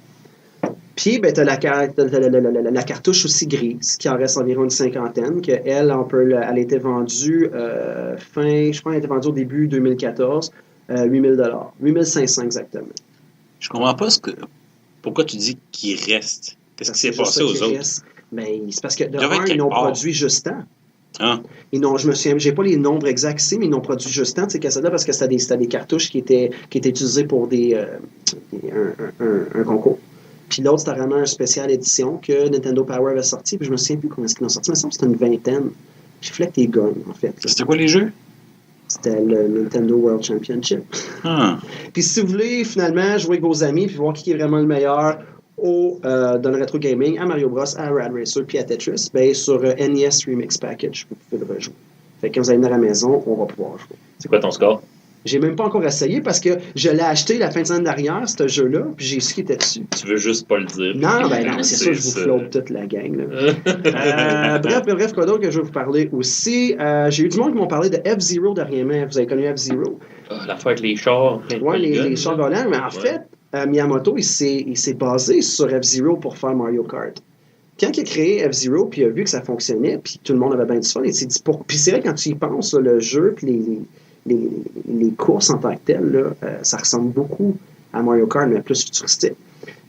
Puis, ben, t'as la cartouche aussi grise, qui en reste environ une cinquantaine, qu'elle, elle a été vendue je pense qu'elle a été vendue au début 2014, 8 000 $. 8 500 exactement. Je comprends pas pourquoi tu dis qu'il reste. Qu'est-ce qui s'est passé aux autres? Mais c'est parce que de devait être un, ils quelque n'ont part. produit juste temps. Ah, Je me souviens, j'ai pas les nombres exacts ici, mais ils n'ont produit juste temps, ces cassettes-là, parce que c'était des cartouches qui étaient utilisées pour un concours. Puis l'autre, c'était vraiment une spéciale édition que Nintendo Power avait sorti, puis je me souviens plus combien est-ce qu'ils l'ont sorti, mais ça me semble que c'était une vingtaine. J'ai fait tes gagnes, en fait. Là. c'était quoi les jeux? C'était le Nintendo World Championship. Ah. Puis si vous voulez finalement jouer avec vos amis puis voir qui est vraiment le meilleur dans le rétro gaming, à Mario Bros, à Rad Racer puis à Tetris, ben sur NES Remix Package, vous pouvez le rejouer. Fait que quand vous allez venir à la maison, on va pouvoir jouer. C'est quoi ton score? J'ai même pas encore essayé parce que je l'ai acheté la fin de semaine dernière, ce jeu-là, puis j'ai su qu'il était dessus. Tu veux juste pas le dire. Non, c'est sûr, je vous flotte toute la gang. Là. Bref, quoi d'autre que je vais vous parler aussi? J'ai eu du monde qui m'ont parlé de F-Zero dernièrement. Vous avez connu F-Zero? La fois avec les chars. Oui, les chars volants, mais en fait, Miyamoto, il s'est basé sur F-Zero pour faire Mario Kart. Quand il a créé F-Zero, puis il a vu que ça fonctionnait, puis tout le monde avait bien du fun, il s'est dit... Puis c'est vrai, quand tu y penses, là, le jeu, puis les courses en tant que telles, là, ça ressemble beaucoup à Mario Kart, mais plus futuristique.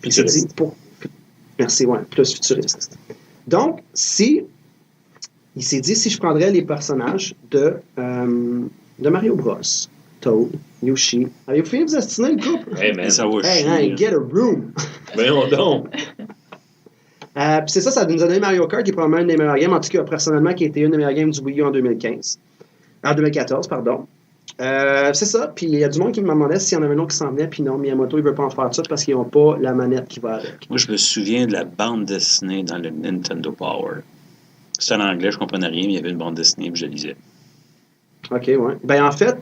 Puis il s'est dit... Merci, ouais, plus futuriste. Donc, il s'est dit, si je prendrais les personnages de Mario Bros, Toad, Yoshi... Avez-vous fini de vous astiner, le groupe? Hey, man. Ça va Hey, chier. get a room! Voyons donc. Puis c'est ça nous a donné Mario Kart, qui est probablement une des meilleures games, en tout cas, personnellement, qui a été une des meilleures games du Wii U en 2014, pardon. C'est ça, puis il y a du monde qui me demandait s'il y en avait un autre qui s'en venait, puis non, Miyamoto, il veut pas en faire ça parce qu'ils n'ont pas la manette qui va avec. Moi, je me souviens de la bande dessinée dans le Nintendo Power. C'était en anglais, je comprenais rien, mais il y avait une bande dessinée, puis je lisais. OK, ouais. Ben, en fait...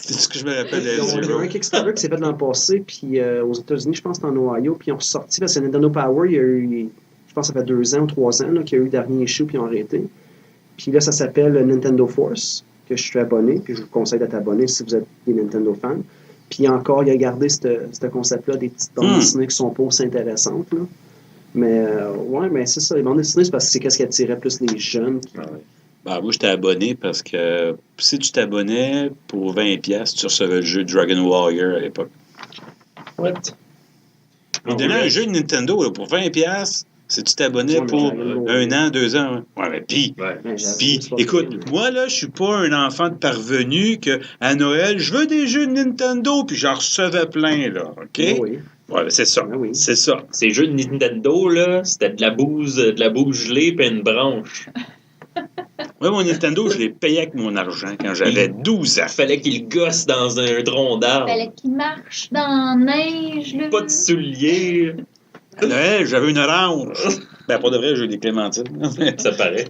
C'est ce que je me rappelle de Il y a F-Zero. un Kickstarter qui s'est fait l'an passé, puis aux États-Unis, je pense que c'est en Ohio, puis ils ont ressorti, parce que Nintendo Power, il y a eu, je pense que ça fait 2 ans ou 3 ans, là, qu'il y a eu le dernier issue, puis ils ont arrêté. Puis là, ça s'appelle Nintendo Force, que je suis abonné, puis je vous conseille d'être abonné si vous êtes des Nintendo fans. Puis encore, il a gardé ce concept-là, des petites bandes dessinées qui sont pas aussi intéressantes, là. Mais, ouais, mais c'est ça, les bandes dessinées, c'est parce que c'est qu'est-ce qui attirait plus les jeunes. Ah ouais. Ben, moi, j'étais abonné parce que si tu t'abonnais pour 20$, tu recevais le jeu Dragon Warrior à l'époque. What? Ils donnaient un jeu de Nintendo là, pour 20$. Si tu t'abonnais pour un an, 2 ans. Ouais, mais puis, écoute, moi, là, je suis pas un enfant de parvenu que à Noël, je veux des jeux de Nintendo, puis j'en recevais plein, là, OK? Oui. Ouais, c'est ça. C'est ça. Ces jeux de Nintendo, là, c'était de la bouse gelée puis une branche. Ouais, mon Nintendo, je l'ai payé avec mon argent quand j'avais 12 ans. Fallait qu'il gosse dans un tronc d'arbre. Fallait qu'il marche dans la neige, là. Pas de souliers. À Noël, j'avais une orange. Ben, pour de vrai, j'ai eu des clémentines. Ça paraît.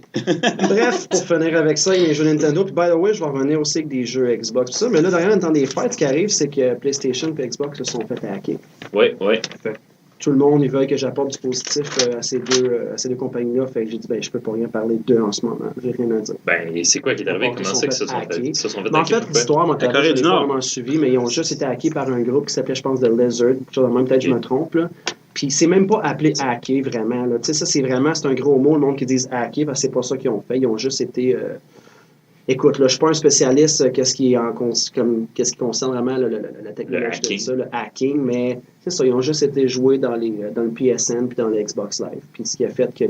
Bref, pour finir avec ça, il y a les jeux Nintendo. Puis, by the way, je vais revenir aussi avec des jeux Xbox. Tout ça. Mais là, derrière, dans des fêtes, ce qui arrive, c'est que PlayStation et Xbox se sont fait hacker. Oui. Tout le monde, ils veulent que j'apporte du positif à ces deux compagnies-là. Fait que j'ai dit, ben, je peux pas rien parler d'eux en ce moment. J'ai rien à dire. Ben, c'est quoi qui est arrivé? Comment c'est que se sont fait En fait, l'histoire, moi, je l'ai pas vraiment suivi, mais ils ont juste été hackés par un groupe qui s'appelait, je pense, The Lizard. Peut-être que je me trompe, là. Puis c'est même pas appelé hacker vraiment. Tu sais, ça, c'est un gros mot, le monde qui dit hacker, parce que c'est pas ça qu'ils ont fait. Ils ont juste été. Écoute, là, je suis pas un spécialiste qu'est-ce qui concerne vraiment la technologie de ça, le hacking, mais c'est ça, ils ont juste été joués dans le PSN puis dans le Xbox Live. Puis ce qui a fait que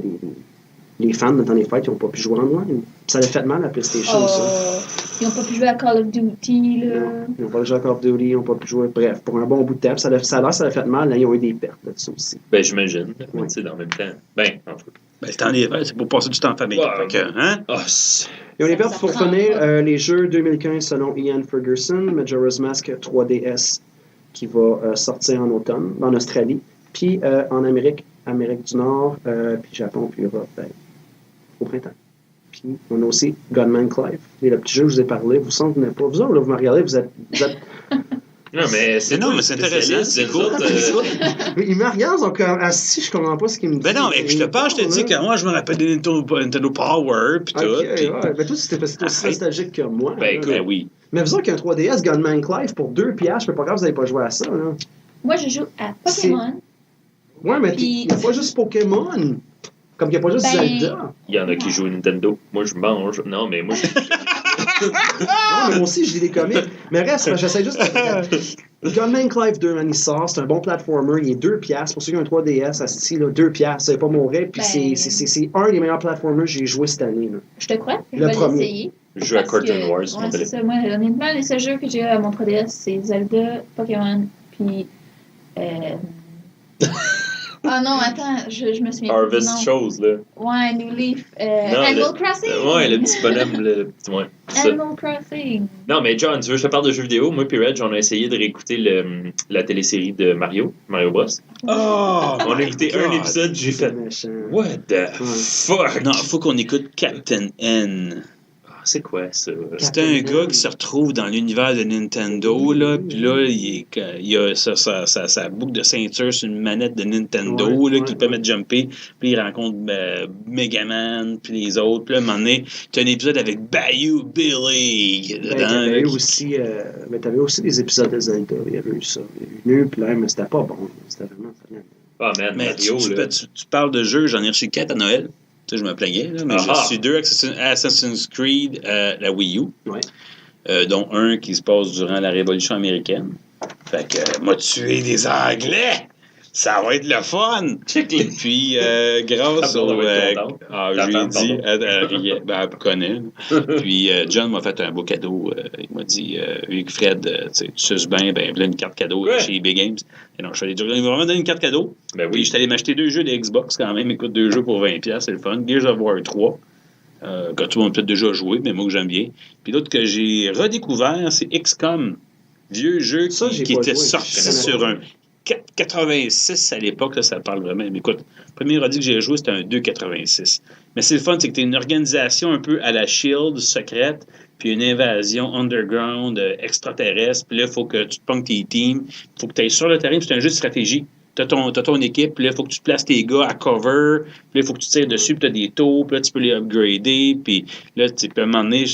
les fans, dans les fêtes, ils n'ont pas pu jouer en ligne. Ça a fait mal à la PlayStation, ça. Ils n'ont pas pu jouer à Call of Duty, là. Non, ils n'ont pas joué à Call of Duty, ils n'ont pas pu jouer. Bref, pour un bon bout de temps, ça a fait mal, là, ils ont eu des pertes là-dessus aussi. Ben, j'imagine. Tu sais, dans le même temps. Ben, en fait. Ben, le temps des fêtes, c'est pour passer du temps en famille. Ouais. Fait que, hein? Ils ont des pertes pour finir les jeux 2015 selon Ian Ferguson, Majora's Mask 3DS qui va sortir en automne, en Australie, puis en Amérique du Nord, puis Japon, puis Europe, au printemps. Puis on a aussi Gunman Clive, et le petit jeu que je vous ai parlé, vous ne souvenez pas. Vous autres, là, vous me regardez, vous êtes... Non, mais c'est intéressant, c'est cool. Ils me regardent, donc si je comprends pas ce qu'ils me disent. Ben non, mais je te parle, je te dis que moi, je me rappelle des Nintendo Power, puis tout. Ouais. Ben toi, c'était aussi nostalgique que moi. Ben écoute, oui. Mais vous autres, qu'il y a un 3DS Gunman Clive pour 2$, je peux pas croire que vous n'avez pas joué à ça, là. Moi, je joue à Pokémon. Ouais, mais il n'y a pas juste Pokémon. Comme il n'y a pas juste Zelda. Il y en a qui jouent à Nintendo. Moi, je mange. Non, mais moi, non, mais moi aussi, je lis des comics. Mais reste, j'essaie juste de... Gunman Clive 2, man, il sort. C'est un bon platformer. Il est 2$. Pour ceux qui ont un 3DS, à ce style, 2$. Ça va pas mourir. Puis c'est un des meilleurs platformers que j'ai joué cette année. Là. Je te crois. Je le vais premier. l'essayer. Je joue à Cartoon Wars. Ouais, c'est ça. Moi, honnêtement, les seuls jeux que j'ai à mon 3DS, c'est Zelda, Pokémon, puis... Ah non, attends, je me souviens. Harvest Chose, là. Ouais, New Leaf. Animal Crossing. Ouais, le petit bonhomme, le petit. Ouais. Animal Crossing. Non, mais John, tu veux que je te parle de jeux vidéo? Moi et Reg, on a essayé de réécouter la télésérie de Mario Bros. Oh! On a écouté un épisode, j'ai fait. What the fuck? Non, faut qu'on écoute Captain N. C'est quoi ça? C'est un gars qui se retrouve dans l'univers de Nintendo, là, puis là, il a sa boucle de ceinture sur une manette de Nintendo, qui lui permet de jumper, puis il rencontre Megaman, puis les autres, puis là, à un moment donné, tu as un épisode avec Bayou Billy dedans. T'avais aussi des épisodes de Zelda, il y avait eu ça. Il y a eu plein, mais c'était pas bon. C'était vraiment... Ah, man, mais Mario, tu parles de jeux, j'en ai reçu 4 à Noël. Tu sais, je me plaignais, là, mais j'ai reçu 2 Assassin's Creed, la Wii U, dont un qui se passe durant la Révolution américaine. Fait que, m'a tué des Anglais! Ça va être le fun! Puis, grâce au... je lui ai dit... elle connaît. Puis, John m'a fait un beau cadeau. Il m'a dit, vu que Fred, tu suces bien, voilà une carte cadeau chez EB Games. Et non, je suis allé dire, il m'a vraiment donné une carte cadeau. Ben oui. Puis, je suis allé m'acheter 2 jeux de Xbox quand même. Écoute, 2 jeux pour 20$, c'est le fun. Gears of War 3. Que tout le monde peut-être déjà joué, mais moi que j'aime bien. Puis l'autre que j'ai redécouvert, c'est XCOM. Vieux jeu qui était sorti sur un 486 à l'époque, là, ça parle vraiment. Mais écoute, le premier ordi que j'ai joué, c'était un 286. Mais c'est le fun, c'est que tu as une organisation un peu à la Shield secrète, puis une invasion underground extraterrestre, puis là, il faut que tu te ponges tes teams, il faut que tu ailles sur le terrain, puis c'est un jeu de stratégie. T'as ton équipe, puis là, il faut que tu places tes gars à cover, puis là, il faut que tu tires dessus, puis tu as des taux, puis là, tu peux les upgrader, puis là, à un moment donné,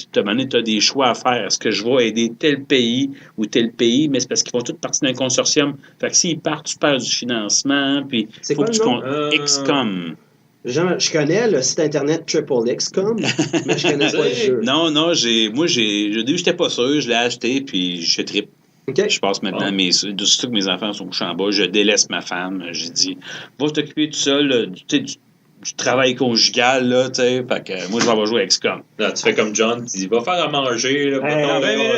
tu as des choix à faire. Est-ce que je vais aider tel pays ou tel pays? Mais c'est parce qu'ils font toutes partie d'un consortium. Fait que s'ils partent, tu perds du financement, puis il faut que tu comptes XCOM. Je connais le site internet XXX.com, mais je connais pas le jeu. Non, au début, j'étais pas sûr, je l'ai acheté, puis je trippe. OK. Je passe maintenant, surtout que mes enfants sont couchés en bas, je délaisse ma femme. J'ai dit, va t'occuper tout seul du travail conjugal, là, tu sais. Fait que moi, je vais avoir jouer à XCOM. Là, tu fais comme John, tu dis, va faire à manger. Là, Hey,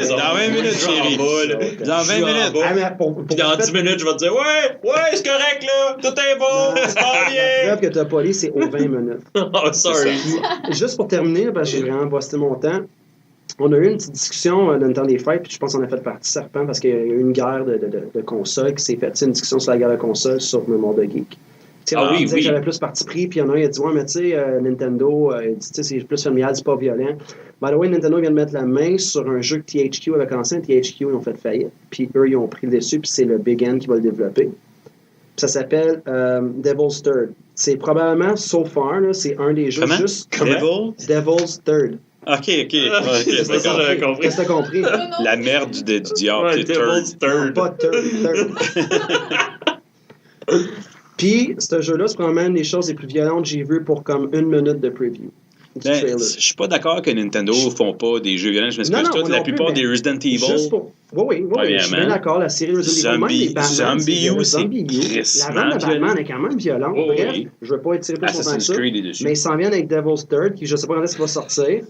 dans 20 minutes, chérie. Dans 20 minutes. Ah, mais Puis dans 10 minutes, je vais te dire, ouais, c'est correct, là. Tout est bon, c'est pas La bien. preuve que t'as pas lu, c'est aux 20 minutes. Oh, sorry. Juste pour terminer, parce que j'ai vraiment bossé mon temps, on a eu une petite discussion dans le temps des fêtes, puis je pense qu'on a fait partie serpent parce qu'il y a eu une guerre de consoles qui s'est faite. C'est une discussion sur la guerre de consoles sur Mémoire de Geek. On disait que j'avais plus parti pris, puis il y en a un qui a dit, ouais, mais tu sais, Nintendo, c'est plus familial, c'est pas violent. By the way, Nintendo vient de mettre la main sur un jeu que THQ avait commencé. THQ, ils ont fait faillite, puis eux, ils ont pris le dessus, puis c'est le Big End qui va le développer. Puis ça s'appelle Devil's Third. C'est probablement, so far, là, c'est un des jeux Comment? juste... Devil's Third. OK. C'est ça, j'avais compris. Qu'est-ce que t'as compris? La merde du diable, Ouais, c'est Devil's third. Non, pas third. Puis, ce jeu-là, c'est probablement une des choses les plus violentes que j'ai vues pour comme 1 minute de preview. Du Ben, trailer. je suis pas d'accord que Nintendo font pas des jeux violents. Je m'excuse, Non, toute moi la non plus, plupart mais des Resident Evil. Juste pour... Oui, je suis bien d'accord. La série Resident Evil, même les Batman, Zombie U, c'est Zombie U. La crissement vente de Batman violent. est quand même violente. Oh, Bref, oui. je veux pas être tiré plus longtemps que Assassin's ça. Creed est dessus. Mais ils s'en viennent avec Devil's Third, qui je sais pas quand est-ce qu'il va sortir.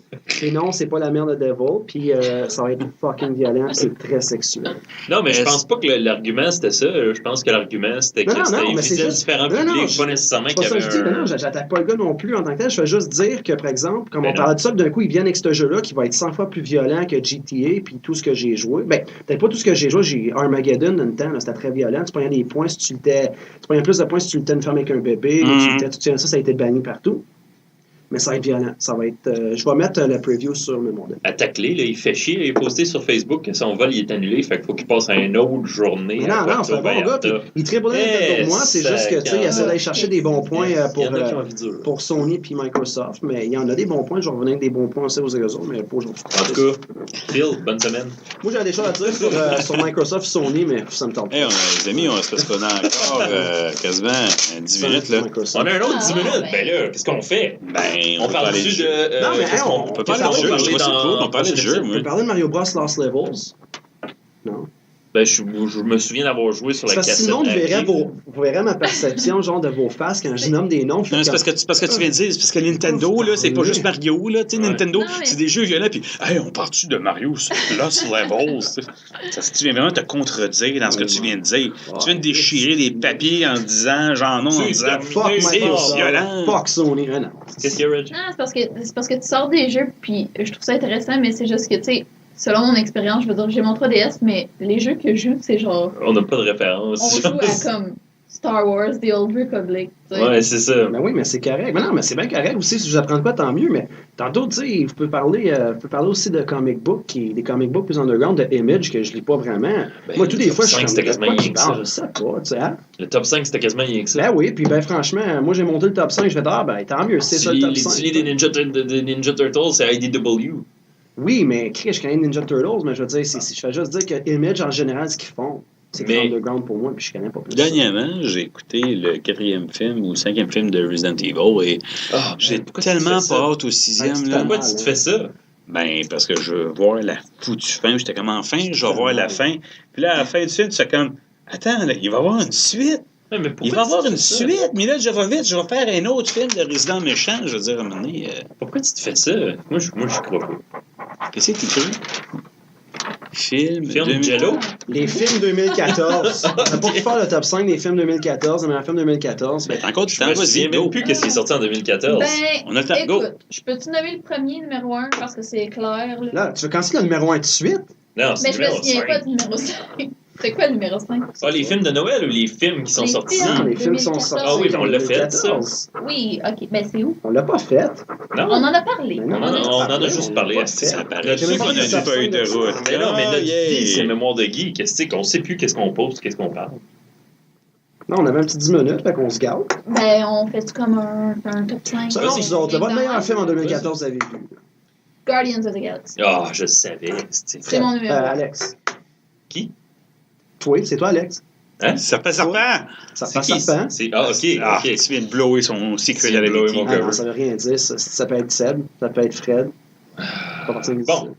Et non, c'est pas la merde de Devil, puis ça va être fucking violent, puis c'est très sexuel. Non, mais je pense pas que l'argument c'était ça. Je pense que l'argument c'était que c'était mais c'est visait juste... différents publics, pas nécessairement C'est pas qu'il y ça que je avait dis, non, j'attaque pas le gars non plus en tant que tel. Je veux juste dire que, par exemple, comme on parlait de ça, d'un coup, ils viennent avec ce jeu-là qui va être 100 fois plus violent que GTA, puis tout ce que j'ai joué. Ben, peut-être pas tout ce que j'ai joué, j'ai Armageddon dans le temps, là, c'était très violent. Tu prenais des points si tu luttais. Tu prenais plus de points si tu luttais une femme avec un bébé, ça a été banni partout. Mais ça va être violent. Ça va être. Je vais mettre le preview sur le monde. Attaque-les, là, il fait chier. Il est posté sur Facebook que son vol il est annulé, fait qu'il faut qu'il passe à une autre journée. Mais non, c'est un bon gars. Puis, il triple pour moi, c'est juste que, tu sais, il essaie d'aller chercher des bons points pour Sony puis Microsoft. Mais il y en a des bons points. Je vais revenir avec des bons points aussi aux autres, mais pas aujourd'hui. En tout cas, Phil, bonne semaine. Moi, j'avais des choses à dire sur Microsoft, Sony, mais ça me tente pas. Hey, les amis, c'est parce qu'on a encore quasiment 10 minutes, là. On a un autre 10 minutes. Ben là, qu'est-ce qu'on fait? On parle parle du de de. Non, mais on peut parler de jeu. Je vois c'est cool. On parlait de jeu, On moi. peut parler de Mario Bros. Lost Levels. Non. Ben, je me souviens d'avoir joué sur la Parce que cassette. sinon, vous verrez ma perception genre de vos faces quand je nomme des noms. Non, c'est parce que tu viens de dire, c'est parce que Nintendo, là, c'est pas juste Mario, là, tu sais, Nintendo, c'est des jeux violents, puis, hey, on part-tu de Mario sur Lost Levels? Tu viens vraiment te contredire dans ce que tu viens de dire. Tu viens de déchirer des papiers en disant, genre non, en disant, c'est violent. Fuck Sony, non. Qu'est-ce qu'il y a, Reg? Non, c'est parce que tu sors des jeux, puis je trouve ça intéressant, mais c'est juste que, tu sais, selon mon expérience, je veux dire, j'ai mon 3DS, mais les jeux que je joue, c'est genre. On n'a pas de référence. On joue à comme Star Wars, The Old Republic. T'sais. Ouais, c'est ça. Ben oui, mais c'est correct. Mais non, mais c'est bien correct aussi. Si je vous apprends pas, tant mieux. Mais tantôt, tu sais, vous pouvez parler aussi de comic book, des comic books plus underground, de Image, que je lis pas vraiment. Ben, moi, tous les fois, je suis c'était quasiment rien que ça. Je sais pas, tu sais. Hein? Le top 5, c'était quasiment rien que ça. Ben oui, puis ben franchement, moi, j'ai monté le top 5. Je vais dire, ben tant mieux, c'est ça le top 5. Tu lis des Ninja Turtles, c'est IDW. Oui, mais je connais Ninja Turtles, mais je veux dire, je fais juste dire que Image, en général, ce qu'ils font, c'est underground pour moi, puis je connais pas plus. Dernièrement, j'ai écouté le 4e film ou 5e film de Resident Evil et j'ai tellement pas hâte au 6e. Là. Pourquoi tu te fais ça? Ben, parce que je veux voir la foutue fin. J'étais comme enfin, je vais voir la fin. Puis là, à la fin du film, tu fais comme, attends, là, il va y avoir une suite. Ouais, il va y avoir une suite, mais là, je vais vite, je vais faire un autre film de Resident Méchant. Je veux dire, à un moment donné. Pourquoi tu te fais ça? Moi, je crois pas. Qu'est-ce que tu écris? Film Jello? Les films 2014. On n'a pas pu faire le top 5 des films 2014, mais un film 2014. Ben, t'as encore du temps, je me souviens même plus qu'est-ce qui est sorti en 2014. Ben, on a le temps. Écoute, je peux-tu nommer le premier numéro 1 parce que c'est clair? Là, tu veux quand c'est le numéro 1 tout de suite? Non, c'est mais je me souviens pas du numéro 5. C'est quoi le numéro 5? Ah, les films de Noël ou les films qui sont sortis? Non, les films sont sortis. Ah oui, mais on l'a fait, ça. Oui, ok. Ben, c'est où? On l'a pas fait. Non. On en a parlé. On en a juste parlé. Ça paraît. Tu sais qu'on a pas eu de route. Mais non, mais notre vie, c'est mémoire de geek. Qu'est-ce qu'on sait plus qu'est-ce qu'on pose, qu'est-ce qu'on parle. Non, on avait un petit 10 minutes, fait qu'on se gâte. Ben, on fait comme un top 5. Ça, non, vous autres, votre meilleur film en 2014, vous avez vu? Guardians of the Galaxy. Ah, je savais. C'est mon numéro. Alex. Qui? Toi, c'est toi, Alex. Hein? Serpent! Serpent. Ah, ok. Ah, tu viens de blower son secret Tu viens de blower identity. mon Ah non, ça veut rien dire. Ça peut être Seb, ça peut être Fred. Pas partir de Bon.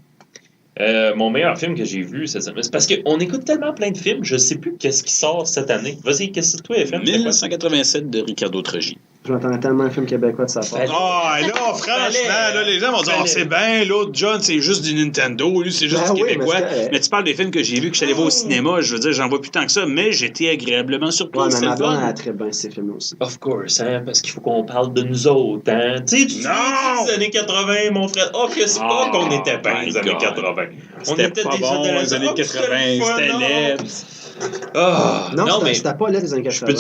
Mon meilleur film que j'ai vu cette semaine, c'est parce qu'on écoute tellement plein de films, je sais plus qu'est-ce qui sort cette année. Vas-y, qu'est-ce que toi, FM? 1987 de Ricardo Trogi. Je m'entendais tellement un film québécois de sa part. Ah, là, franchement, là, les gens vont dire, c'est bien, l'autre John, c'est juste du Nintendo, lui, c'est juste du Québécois. Mais tu parles des films que j'ai vus, que je suis allé voir au cinéma, je veux dire, j'en vois plus tant que ça, mais j'étais agréablement surpris. Ouais, mais ma blonde, elle a très bien ces films aussi. Of course, hein, parce qu'il faut qu'on parle de nous autres, hein. Tu sais, tu dis les années 80, mon frère. Oh, que c'est pas qu'on était bien les années 80. On était pas déjà bon, dans les années 80, c'était laid. Non, mais c'était pas là les années 80.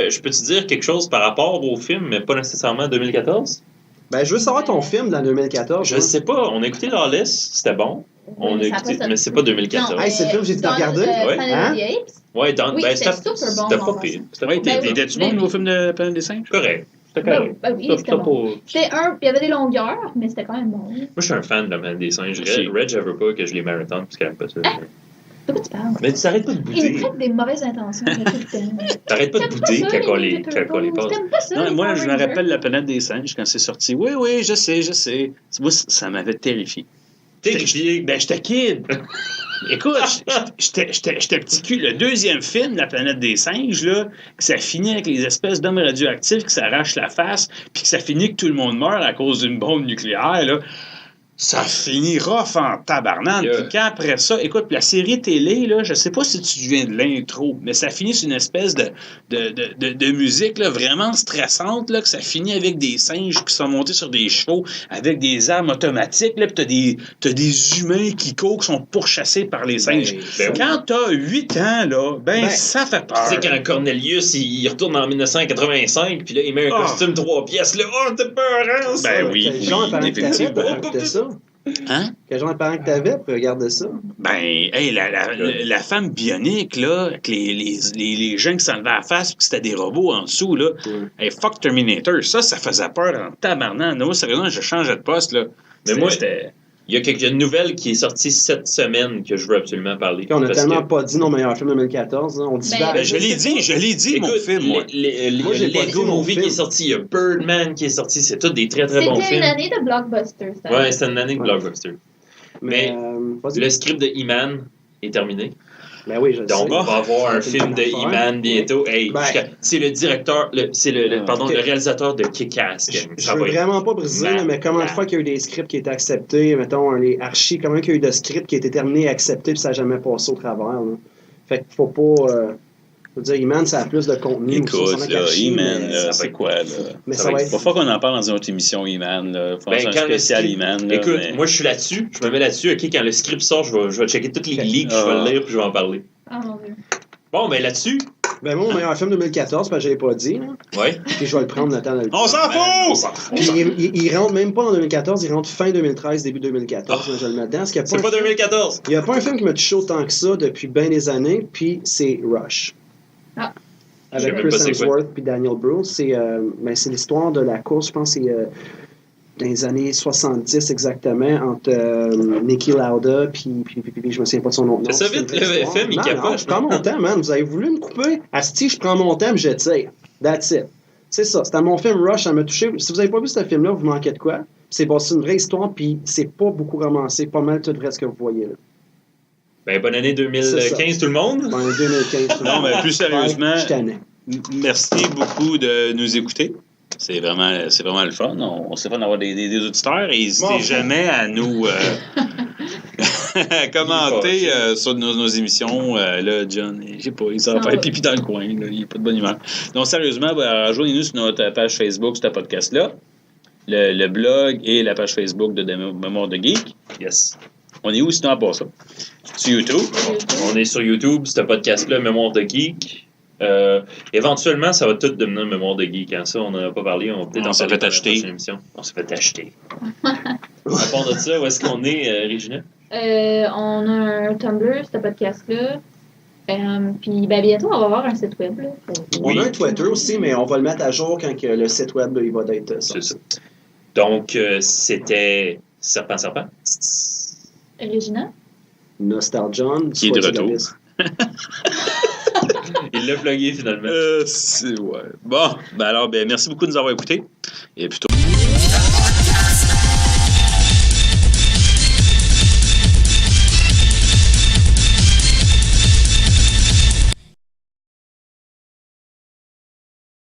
Je peux-tu dire quelque chose par rapport au film, mais pas nécessairement 2014? Ben, je veux savoir ton film de l'an 2014. Je sais pas. On a écouté Lawless, c'était bon. On a écouté, mais c'est pas 2014. Hey, c'est le film que j'ai dit de regarder. Planet of the Apes. Ouais, Oui, c'était super bon. C'était pas pire. T'étais-tu bon au film de Planète des Singes? Correct. C'était correct. Oui, c'était bon. Il y avait des longueurs, mais c'était quand même bon. Moi, je suis un fan de la Planète des Singes. Reg, je veux pas que je les marathonne parce qu'elle aime pas ça. De quoi tu parles? Mais tu t'arrêtes pas de Il bouder. me traite des mauvaises intentions tout le temps. T'arrêtes pas de bouder quand on les passe. T'aimes pas ça? Non, moi, je me rappelle La Planète des Singes quand c'est sorti. Oui, je sais. Moi, ça m'avait terrifié. Terrifié? Ben, j'étais kid. Écoute, j'étais petit cul. Le deuxième film, La Planète des Singes, là, que ça finit avec les espèces d'hommes radioactifs qui s'arrachent la face, puis que ça finit que tout le monde meurt à cause d'une bombe nucléaire, là. Ça finit rough en tabarnane. Puis qu'après ça, écoute, la série télé, là, je sais pas si tu viens de l'intro, mais ça finit sur une espèce de musique là, vraiment stressante, là, que ça finit avec des singes qui sont montés sur des chevaux, avec des armes automatiques, là, puis t'as des humains qui courent, qui sont pourchassés par les singes. Quand t'as 8 ans, là, ça fait peur. Tu sais, quand Cornelius, il retourne en 1985, puis là, il met un costume 3 pièces, là, t'es peurant, ça! Ben oui, ça. Hein? Quel genre de parents que t'avais pour regarder ça? Ben, hey, la femme bionique, là, avec les gens qui s'enlevaient à la face, puis que c'était des robots en dessous, là. Hey, fuck Terminator, ça faisait peur en tabarnak. Non, sérieusement, je changeais de poste, là. Mais moi, il y a une nouvelle qui est sortie cette semaine que je veux absolument parler. On n'a tellement pas dit nos meilleurs films de 2014. Hein. On dit je l'ai dit, écoute, mon film, moi. Moi, j'ai pas dit mon movie film qui est sorti, il y a Birdman qui est sorti, c'est tous des très très bons films. C'était une année de blockbuster, ça. Ouais, c'était une année de blockbuster. Mais le script de He-Man est terminé. Ben oui, je Donc, on va avoir un film de He-Man bientôt. Hey, c'est le directeur, le réalisateur de Kick-Ass. Je veux vraiment pas briser, mais comment de fois qu'il y a eu des scripts qui étaient acceptés, mettons, les archis, comment il y a eu de scripts qui étaient terminés et acceptés, puis ça n'a jamais passé au travers. Là. Fait qu'il faut pas... je veux dire, He-Man, ça a plus de contenu. Écoute, là, He-Man, c'est quoi, là? Mais ça va être... Pas fois qu'on en parle dans une autre émission, He-Man, là. Faut faire un spécial He-Man, là. Écoute, moi, je suis là-dessus. Je me mets là-dessus. OK, quand le script sort, je vais checker toutes les leaks, je vais le lire, puis je vais en parler. Ah, mon Dieu. Bon, ben là-dessus... Ben moi, mon meilleur film 2014, parce que je l'ai pas dit, là. Ouais. Puis je vais le prendre le temps de le dire. On s'en fout! Puis il rentre même pas en 2014, il rentre fin 2013, début 2014. Je le mets dedans. C'est pas 2014! Il n'y a pas un film qui m'a touché autant que ça depuis bien des années, puis c'est Rush. Ah. Avec Chris Hemsworth puis Daniel Bruhl. C'est l'histoire de la course, je pense que c'est dans les années 70 exactement, entre Niki Lauda puis je me souviens pas de son nom. C'est ça vite, le FM, il capote. Je prends mon temps, man. Vous avez voulu me couper? Asti, je prends mon temps, je tire. That's it. C'est ça. C'était mon film Rush, ça m'a touché. Si vous n'avez pas vu ce film-là, vous manquez de quoi? C'est basé une vraie histoire, puis c'est pas beaucoup romancé, pas mal tout vrai ce que vous voyez là. Ben, bonne année 2015 tout le monde. Bonne année 2015 tout le monde. Non, mais plus sérieusement, merci beaucoup de nous écouter. C'est vraiment le fun. On s'est fun d'avoir des auditeurs et n'hésitez jamais à nous commenter sur nos émissions. Là, John, je sais pas, il s'en va faire pipi dans le coin. Là, il n'est pas de bonne humeur. Donc, sérieusement, rejoignez-nous sur notre page Facebook, ce podcast-là. Le blog et la page Facebook de Mémoire de Geek. Yes. On est où sinon à part ça? Sur YouTube. On est sur YouTube, ce podcast-là, Mémoire de Geek. Éventuellement, ça va tout devenir Mémoire de Geek. Hein. Ça, on n'en a pas parlé. On s'est fait acheter. On s'est fait acheter. À part de ça, où est-ce qu'on est, Regina? On a un Tumblr, ce podcast-là. Puis bientôt, on va avoir un site web. Là. On a un Twitter aussi, mais on va le mettre à jour quand que le site web là, il va être sorti. C'est ça. Donc, c'était Serpent. Regina? Nostalgion. Qui est de retour. Il l'a plugué finalement. Ouais. Bon, ben alors, merci beaucoup de nous avoir écoutés. Et plutôt.